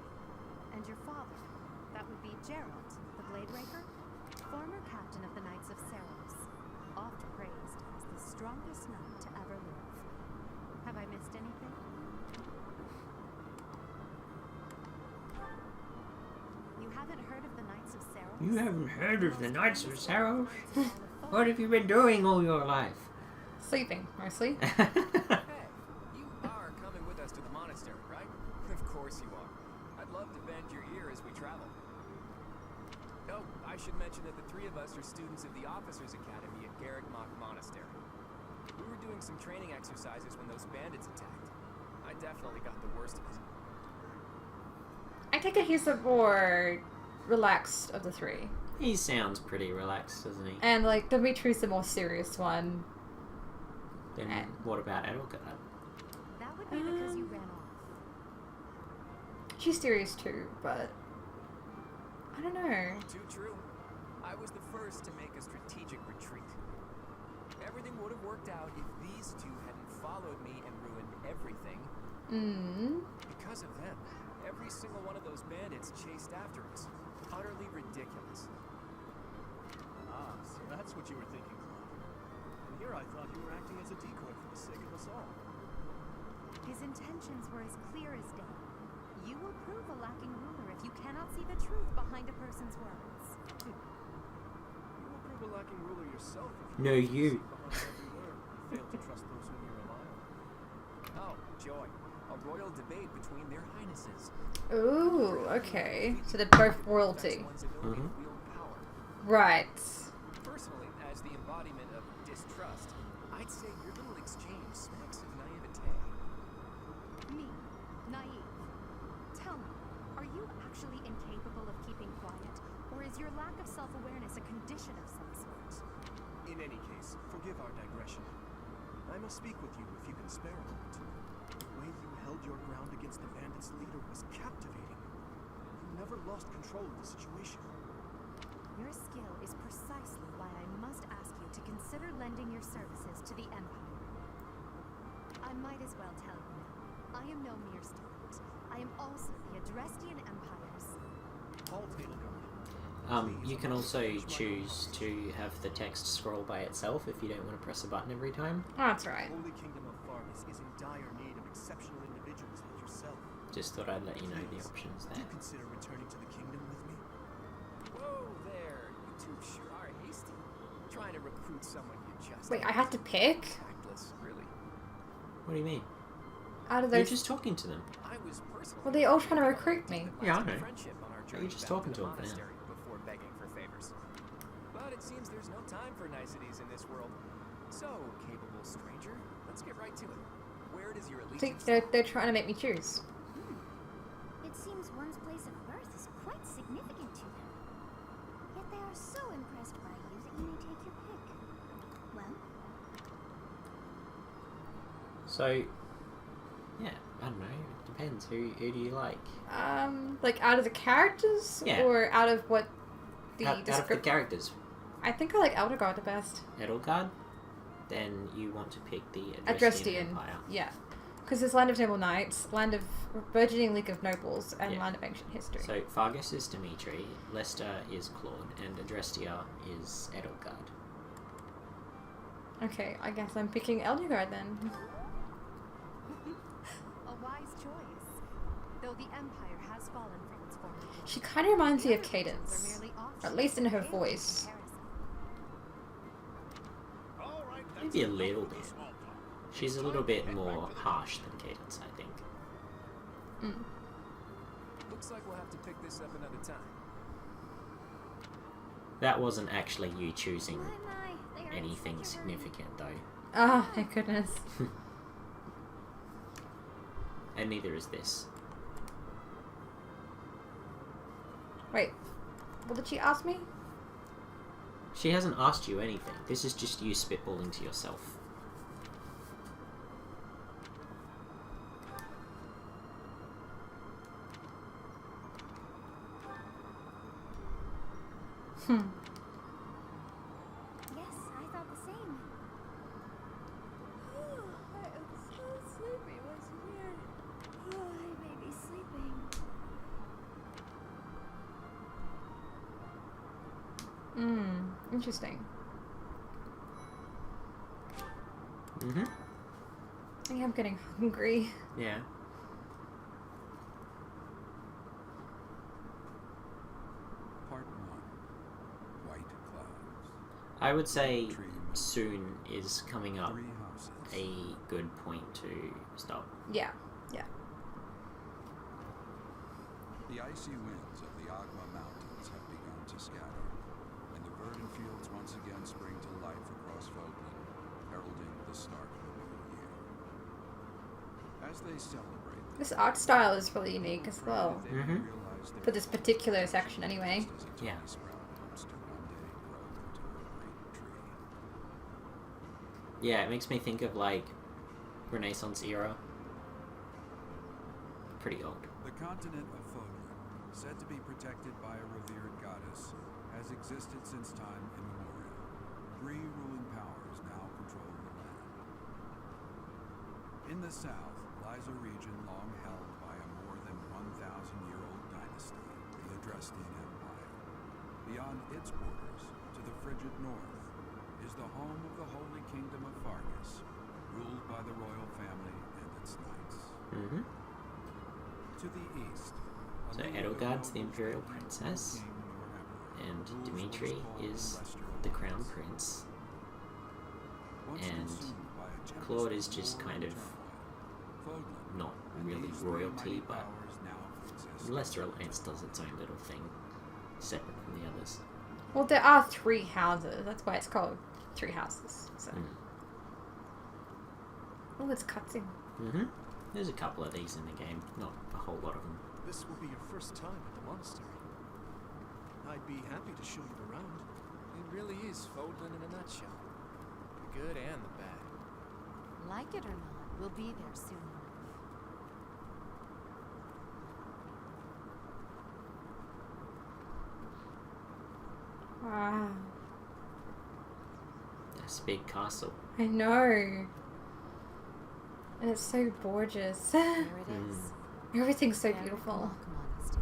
And your father, that would be Geralt, the Bladebreaker, former captain of the Knights of Cerulean, oft praised as the strongest knight to ever live. Have I missed anything? You haven't heard of the Knights of Cerulean? You haven't heard of the Knights of Cerulean? Cerulean? What have you been doing all your life? Sleeping, mostly. Hey, you are coming with us to the monastery, right? Of course you are. I'd love to bend your ear as we travel. Oh, I should mention that the three of us are students of the Officers Academy at Garrigmach Monastery. We were doing some training exercises when those bandits attacked. I definitely got the worst of it. I take it he's the more relaxed of the three. He sounds pretty relaxed, doesn't he? And, like, Dimitri's the more serious one. Then what about Edelgard? That would be because you ran off. She's serious too, but... I don't know. Too true. I was the first to make a strategic retreat. Everything would have worked out if these two hadn't followed me and ruined everything. Because of them, every single one of those bandits chased after us. Utterly ridiculous. Ah, so that's what you were thinking, Claude. And here I thought you were acting as a decoy for the sake of us all. His intentions were as clear as day. You will prove a lacking ruler if you cannot see the truth behind a person's words. You will prove a lacking ruler yourself if No, you. see behind every word and fail to trust those whom you rely on. Oh, joy. A royal debate between their highnesses. Ooh, okay. So they're both royalty. One's ability to wield power. Right. Personally, as the embodiment of distrust, I'd say your little exchange smacks of naivete. Me, naive. Tell me, are you actually incapable of keeping quiet? Or is your lack of self-awareness a condition of some sort? In any case, forgive our digression. I must speak with you if you can spare a moment. The way you held your ground against the bandits' leader was captivating. You never lost control of the situation. Your skill is precisely why I must ask you to consider lending your services to the Empire. I might as well tell you now. I am no mere student. I am also the Adrestian Empire's. Paul Taylor. You can also choose to have the text scroll by itself if you don't want to press a button every time. Oh, that's right. Holy Kingdom of Fargus is in dire need of exceptional individuals like yourself. Just thought I'd let you know the options Do there. you consider returning to the kingdom with me? Whoa there, you two sure are hasty. Trying to recruit someone you just... Wait, I had to pick? Tactless, really. What do you mean? Out of You're those... just talking to them. I was personally... Well, they all trying to recruit me. Yeah, I know. Friendship on our You're journey just back talking the to 'em for now. monastery before begging for favors. But it seems there's no time for niceties in this world. So, capable stranger, let's get right to it. Where does your See, allegiance they're trying to make me choose. It seems one's place of birth is quite significant to them. Yet they are so impressed by you that you may take your pick. Well, So, yeah, I don't know. It depends. Who do you like? Like out of the characters? Yeah. Or out of what the Out of the description? characters, I think I like Edelgard the best. Edelgard, then you want to pick the Adrestian Adrestian. Empire. Yeah. Because there's Land of Noble Knights, Land of Burgeoning League of Nobles, and Yeah. Land of Ancient History. So Fargus is Dimitri, Lester is Claude, and Adrestia is Edelgard. Okay, I guess I'm picking Edelgard then. A wise choice. Though the Empire has fallen from its its former glory. She kind of reminds The me of other regions are Cadence. merely At least in her offshoots, pale in voice. comparison. All right, that's Maybe a enough little of the bit. small talk. She's a little bit more harsh than Cadence, I think. Mm. Looks like we'll have to pick this up another time. That wasn't actually you choosing My, they are in anything such a hurry. significant, though. Oh, thank goodness. And neither is this. Wait, what did she ask me? She hasn't asked you anything. This is just you spitballing to yourself. Yes, I thought the same. I am so sleepy. What's weird? I may be sleeping. Interesting. Mm-hmm. I think I'm getting hungry. Yeah. Part 1. White clouds. I would say Tree. soon is coming up 3 houses. a good point to stop. Yeah. The icy winds of the Agma Mountains have begun to scatter, and the verdant fields once again spring to life across Fogland, heralding the start of a new year. As they celebrate, This art style is really unique as well. they Mhm. realize their For this particular section, anyway. just as a Yeah. tiny sprout hopes to one day grow into a great tree. Yeah, it makes me think of like Renaissance era. Pretty old. The continent of Fogland, said to be protected by a revered goddess, has existed since time immemorial. 3 ruling powers now control the land. In the south lies a region long held by a more than 1,000-year-old dynasty, the Adrestian Empire. Beyond its borders, to the frigid north, is the home of the Holy Kingdom of Fargus, ruled by the royal family and its knights. Mm-hmm. To the east, So Edelgard's the Imperial Princess, and Dimitri is the Crown Prince, and Claude is just kind of not really royalty, but Lesser Alliance does its own little thing, separate from the others. Well, there are 3 houses. That's why it's called 3 houses. So. Oh, it's cutscene. Mm-hmm. There's a couple of these in the game, not a whole lot of them. This will be your first time at the monastery. I'd be happy to show you around. It really is Fogland in a nutshell. The good and the bad. Like it or not, we'll be there soon. Wow. That's a big castle. I know. And it's so gorgeous. There it is. Everything's so Very beautiful. Block Monastery.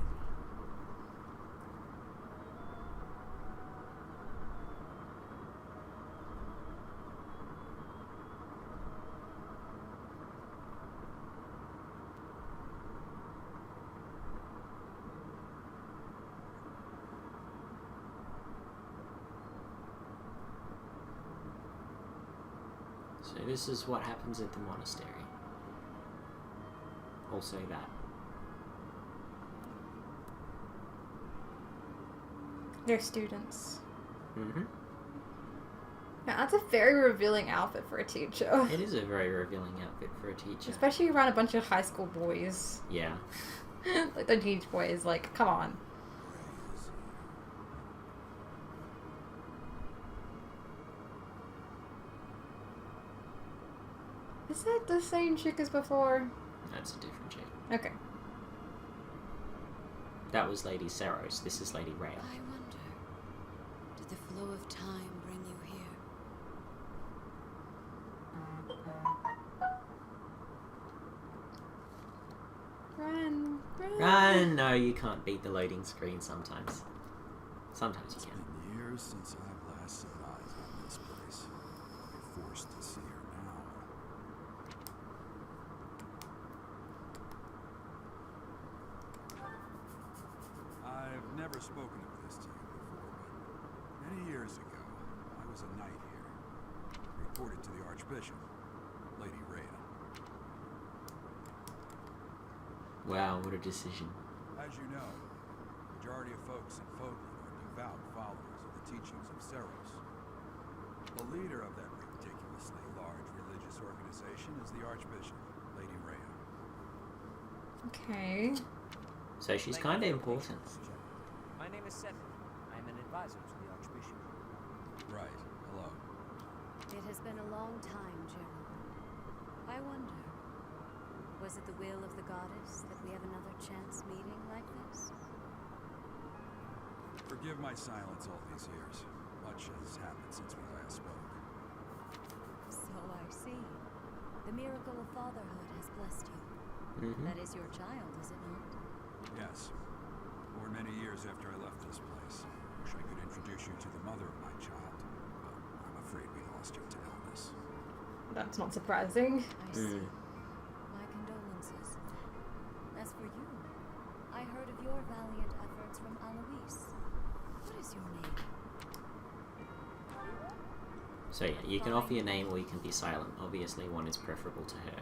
So this is what happens at the monastery. Also that. They're students. Mm-hmm. Now, that's a very revealing outfit for a teacher. It is a very revealing outfit for a teacher. Especially around a bunch of high school boys. Yeah. Like the teenage boys, like, come on. Is that the same chick as before? That's a different chick. Okay. That was Lady Saros. This is Lady Rhea. I wonder, did the flow of time bring you here? Run, run. Run! No, you can't beat the loading screen sometimes. Sometimes It's you can. been years since I've last set eyes on this place. I'll be forced to see her now. a knight here. Reported to the Archbishop, Lady Rhea. Wow, what a decision. As you know, the majority of folks in Fogland are devout followers of the teachings of Ceros. The leader of that ridiculously large religious organization is the Archbishop, Lady Rhea. Okay. So she's kind of important. My name is Cedric. I am an advisor to the Archbishop. Right. Hello. It has been a long time, Gerald. I wonder, was it the will of the goddess that we have another chance meeting like this? Forgive my silence all these years. Much has happened since we last spoke. So I see. The miracle of fatherhood has blessed you. That is your child, is it not? Yes. Born many years after I left this place. Wish I could introduce you to the mother of my child, but I'm afraid we lost her to illness. That's not surprising. I see. My condolences. As for you, I heard of your valiant efforts from Alois. What is your name? So yeah, you can offer your name or you can be silent. Obviously, one is preferable to her.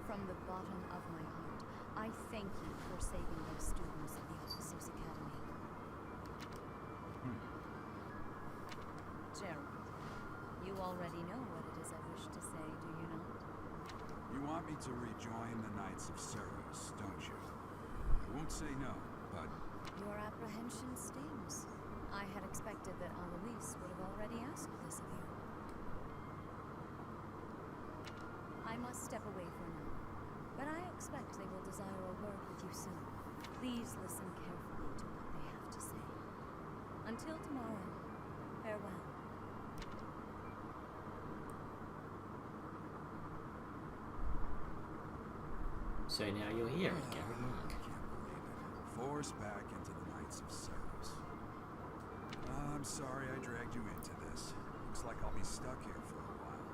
From the bottom of my heart, I thank you for saving those students of the Officers Academy. Gerald, you already know what it is I wish to say, do you not? You want me to rejoin the Knights of Ceros, don't you? I won't say no, but Your apprehension stings. I had expected that Alois would have already asked this of you. I must step away for now, but I expect they will desire a word with you soon. Please listen carefully to what they have to say. Until tomorrow, farewell. So now you're here at Garamag. can't believe it. Forced back into the Knights of Ceros. I'm sorry I dragged you into this. Looks like I'll be stuck here for a while.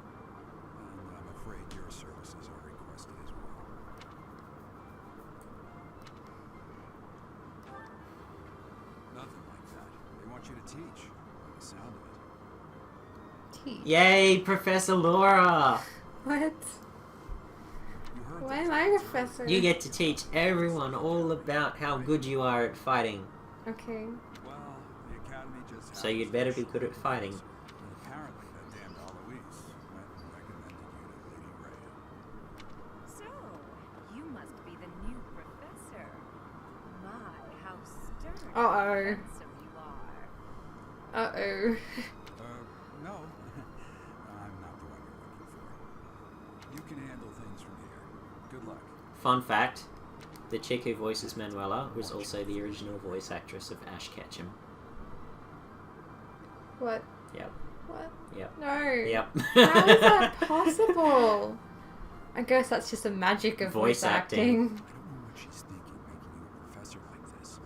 And I'm afraid your services are requested as well. Nothing like that. They want you to teach, by the sound of it. Yay, Professor Laura! What? You heard Why those am I words, professor? You get to teach everyone all about how good you are at fighting. Okay. Well, the academy just So you'd better be good at fighting. And apparently that damned Alois went and recommended you to Lady Rhea. So, you must be the new professor. My, how stern Uh-oh. and handsome you are. Uh-oh. No. I'm not the one you're looking for. You can handle things from here. Good luck. Fun fact, the chick who voices Manuela was also the original voice actress of Ash Ketchum. What? Yep. What? Yep. No. Yep. How is that possible? I guess that's just the magic of Voice voice acting. acting. I don't know what she's thinking making you a professor like this.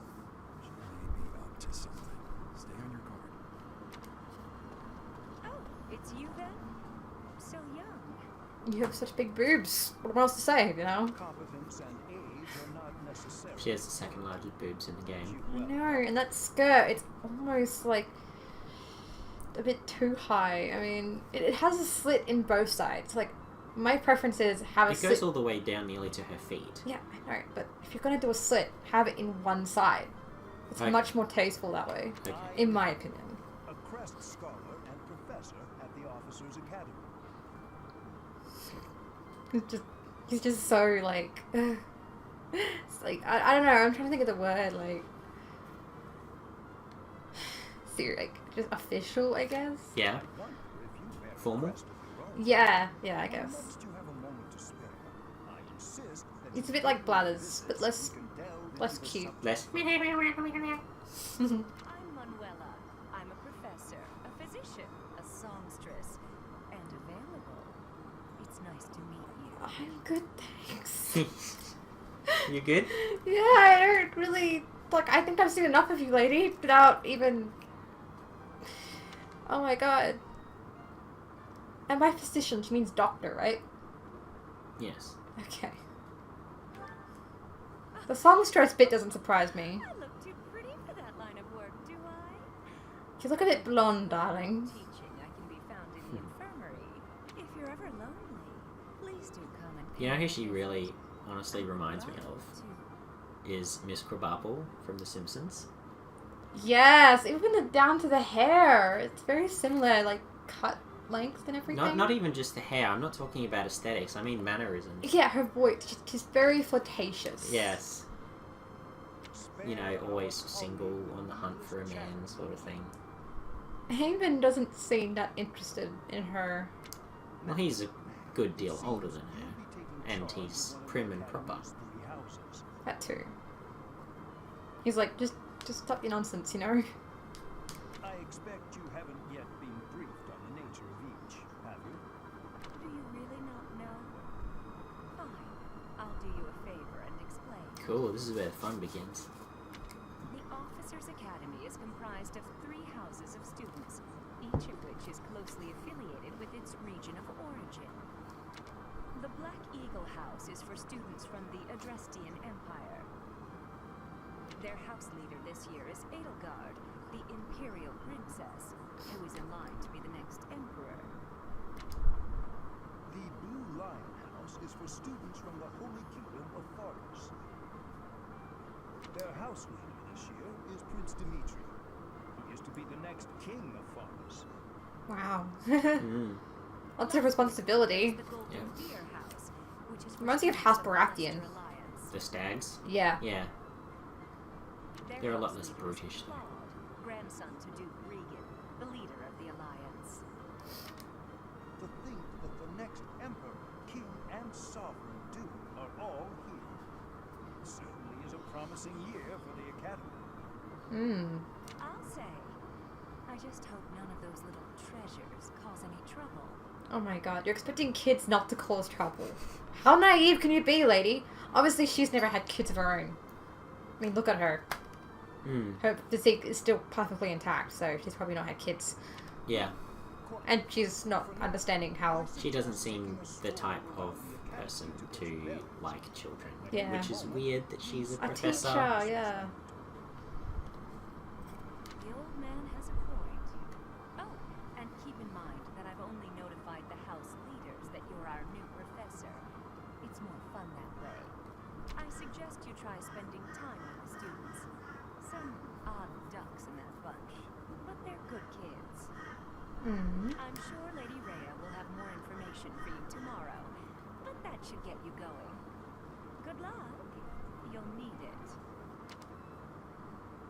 She may be up to something. Stay on your guard. Oh, it's you then? So young. You have such big boobs. What am I supposed to say, you know? Competence and age are not necessary. She has the second largest boobs in the game. I know, and that skirt, it's almost like a bit too high. I mean, it has a slit in both sides. Like, my preference is have a It slit. goes all the way down nearly to her feet. Yeah, I know, but if you're gonna do a slit, have it in one side. It's Okay. much more tasteful that way, Okay. in my opinion. A Crest Scholar and Professor at the Officers Academy. He's just so like, it's like I don't know. I'm trying to think of the word like, like just official, I guess. Yeah. Wonder if you have a Formal? crest of your own. Yeah, I I guess. noticed you have a moment to spare. I insist that It's a you bit like do Blathers, this but so less- we can delve less into the cute. subject. Less. I'm Manuela. I'm a professor, a physician, a songstress, and available. It's nice to meet you. I'm good, thanks. You good? Yeah, I don't really like. I think I've seen enough of you, lady, without even. Oh my god. And by physician, she means doctor, right? Yes. Okay. The songstress bit doesn't surprise me. I look too pretty for that line of work, do I? You look a bit blonde, darling. Teaching Please do come and You know pay who my she visit. really, honestly reminds me Right, of? too. Is Miss Krabappel from The Simpsons. Yes, even down to the hair. It's very similar, like cut length and everything. Not even just the hair. I'm not talking about aesthetics. I mean mannerisms. Yeah, her voice. She's very flirtatious. Yes. You know, always single, on the hunt for a man, sort of thing. Heyman doesn't seem that interested in her. Well, he's a good deal older than her, and he's prim and proper. That too. He's like, just stop your nonsense, you know? I expect you haven't yet been briefed on the nature of each, have you? Do you really not know? Fine. I'll do you a favor and explain. Cool, this is where the fun begins. The Officers' Academy is comprised of 3 houses of students, each of which is closely affiliated with its region of origin. The Black Eagle House is for students from the Adrestian Empire. Their house leader this year is Edelgard, the Imperial Princess, who is in line to be the next Emperor. The Blue Lion House is for students from the Holy Kingdom of Faros. Their house leader this year is Prince Dimitri. He is to be the next king of Faros. Wow. Mm. Lots of responsibility. The Golden Yeah. Deer House, which is for Reminds me of students House the Baratheon. Lannister Alliance. The stags? Yeah. Yeah. Their They're a lot house less leader is brutish, though. Claude, grandson to Duke Regan, the leader of the Alliance. To think that the next emperor, king, and sovereign duke are all here. Certainly is a promising year for the academy. I'll say. I just hope none of those little treasures cause any trouble. Oh my god, you're expecting kids not to cause trouble. How naive can you be, lady? Obviously, she's never had kids of her own. I mean, look at her. Mm. Her physique is still perfectly intact, so she's probably not had kids. Yeah. And she's not understanding how... She doesn't seem the type of person to like children. Yeah. Which is weird that she's a A professor. teacher, yeah. The old man has a point. Oh, and keep in mind that I've only notified the house leaders that you're our new professor. It's more fun that way. I suggest you try spending time with the students. Some odd ducks in that bunch, but they're good kids. I'm sure Lady Rhea will have more information for you tomorrow, but that should get you going. Good luck. You'll need it.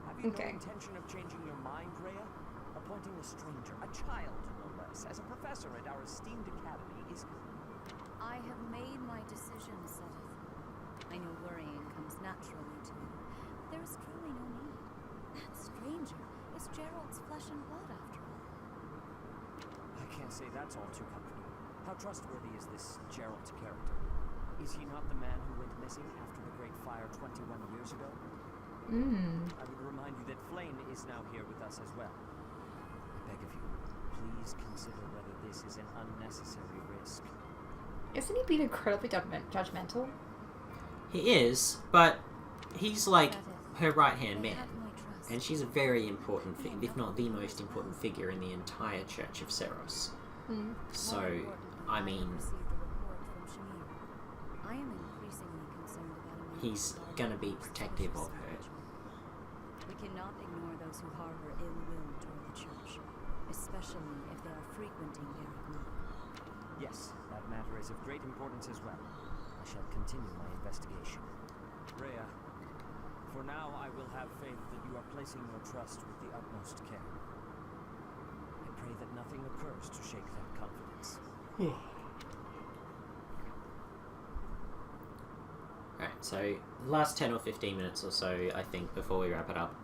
Have you Okay. no intention of changing your mind, Rhea? Appointing a stranger, a child no less, as a professor at our esteemed academy is... I have made my decision, Sedith. I know worrying comes naturally to you. There is truly no need. That stranger is Gerald's flesh and blood, after all. I can't say that's all too comforting. How trustworthy is this Gerald character? Is he not the man who went missing after the Great Fire 21 years ago? I would remind you that Flame is now here with us as well. I beg of you, please consider whether this is an unnecessary risk. Isn't he being incredibly judgmental? He is, but he's like That is, her right-hand they man. have my trust. And she's a very important figure, if not the most important figure in the entire Church of Ceros. So, More important, I mean, received a report from Shamir. I am increasingly concerned about a man he's who gonna be suspicious protective of her. We cannot ignore those who harbor ill will toward the church, especially if they are frequenting their group. Yes, that matter is of great importance as well. I shall continue my investigation. Rhea, for now I will have faith that you are placing your trust with the utmost care. I pray that nothing occurs to shake that confidence. Right, so last 10 or 15 minutes or so, I think, before we wrap it up,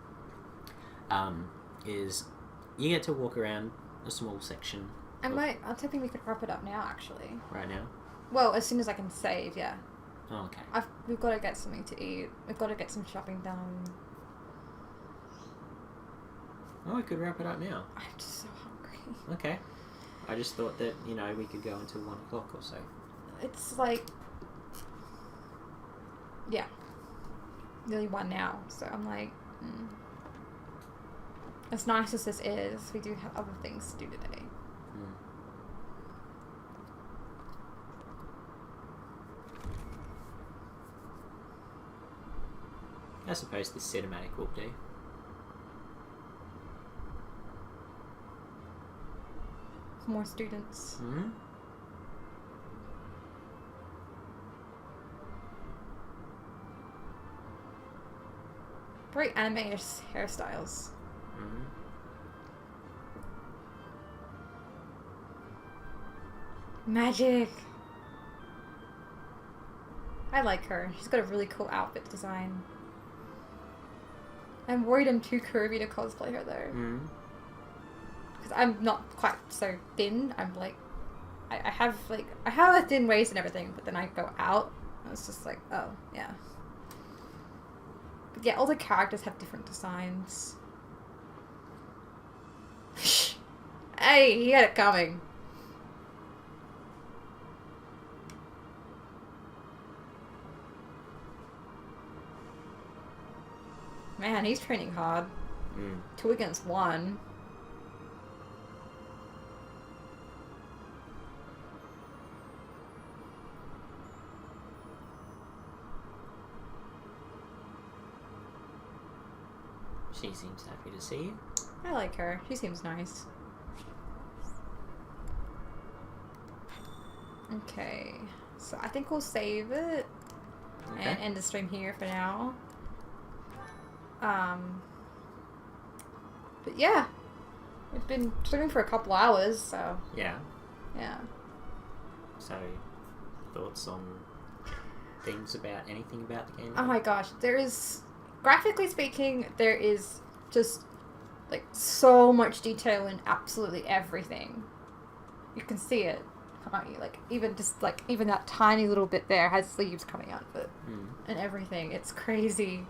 is you get to walk around a small section I was hoping we could wrap it up now, actually. right now. Well, as soon as I can save, yeah. Oh, okay. We've got to get something to eat. We've got to get some shopping done. Oh, I could wrap it up now. I'm just so hungry. Okay. I just thought that, you know, we could go until 1 o'clock or so. It's like... Yeah. Nearly 1 now, so I'm like... As nice as this is, we do have other things to do today. I suppose this cinematic will do. More students. Hmm? Very animated hairstyles. Hmm? Magic! I like her. She's got a really cool outfit design. I'm worried I'm too curvy to cosplay her though. Hmm? Because I'm not quite so thin. I'm like... I have a thin waist and everything, but then I go out and it's just like, oh, yeah. But yeah, all the characters have different designs. Hey, he had it coming. Man, he's training hard. 2 against 1. She seems happy to see you. I like her. She seems nice. Okay. So I think we'll save it and end the stream here for now. But yeah. We've been streaming for a couple hours, so Yeah. yeah. So, thoughts on things about anything about the game? Oh my gosh, there is, graphically speaking, there is just like so much detail in absolutely everything. You can see it, can't you? Like even that tiny little bit there has leaves coming out of it, and everything. It's crazy.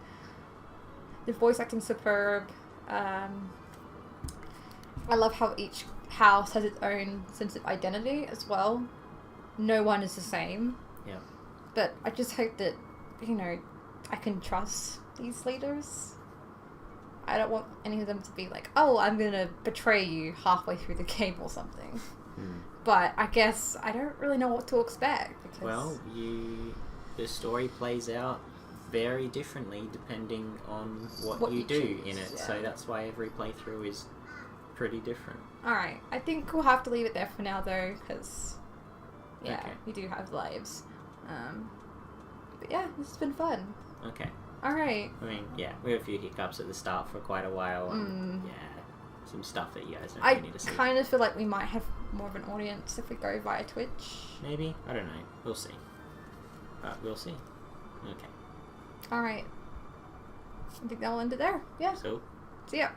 The voice acting's superb. I love how each house has its own sense of identity as well. No one is the same. Yeah. But I just hope that, you know, I can trust these leaders. I don't want any of them to be like, oh, I'm gonna betray you halfway through the game or something. But I guess I don't really know what to expect because... Well, the story plays out very differently depending on what you do choose, in it. yeah. So that's why every playthrough is pretty different. Alright, I think we'll have to leave it there for now though, because yeah, Okay. we do have lives. But yeah, this has been fun. Okay. Alright. I mean, yeah, we had a few hiccups at the start for quite a while, and yeah, some stuff that you guys don't I really need to see. kind of feel like we might have more of an audience if we go via Twitch. Maybe? I don't know. We'll see. We'll see. Okay. Alright. I think that'll end it there. Yeah. So, See ya.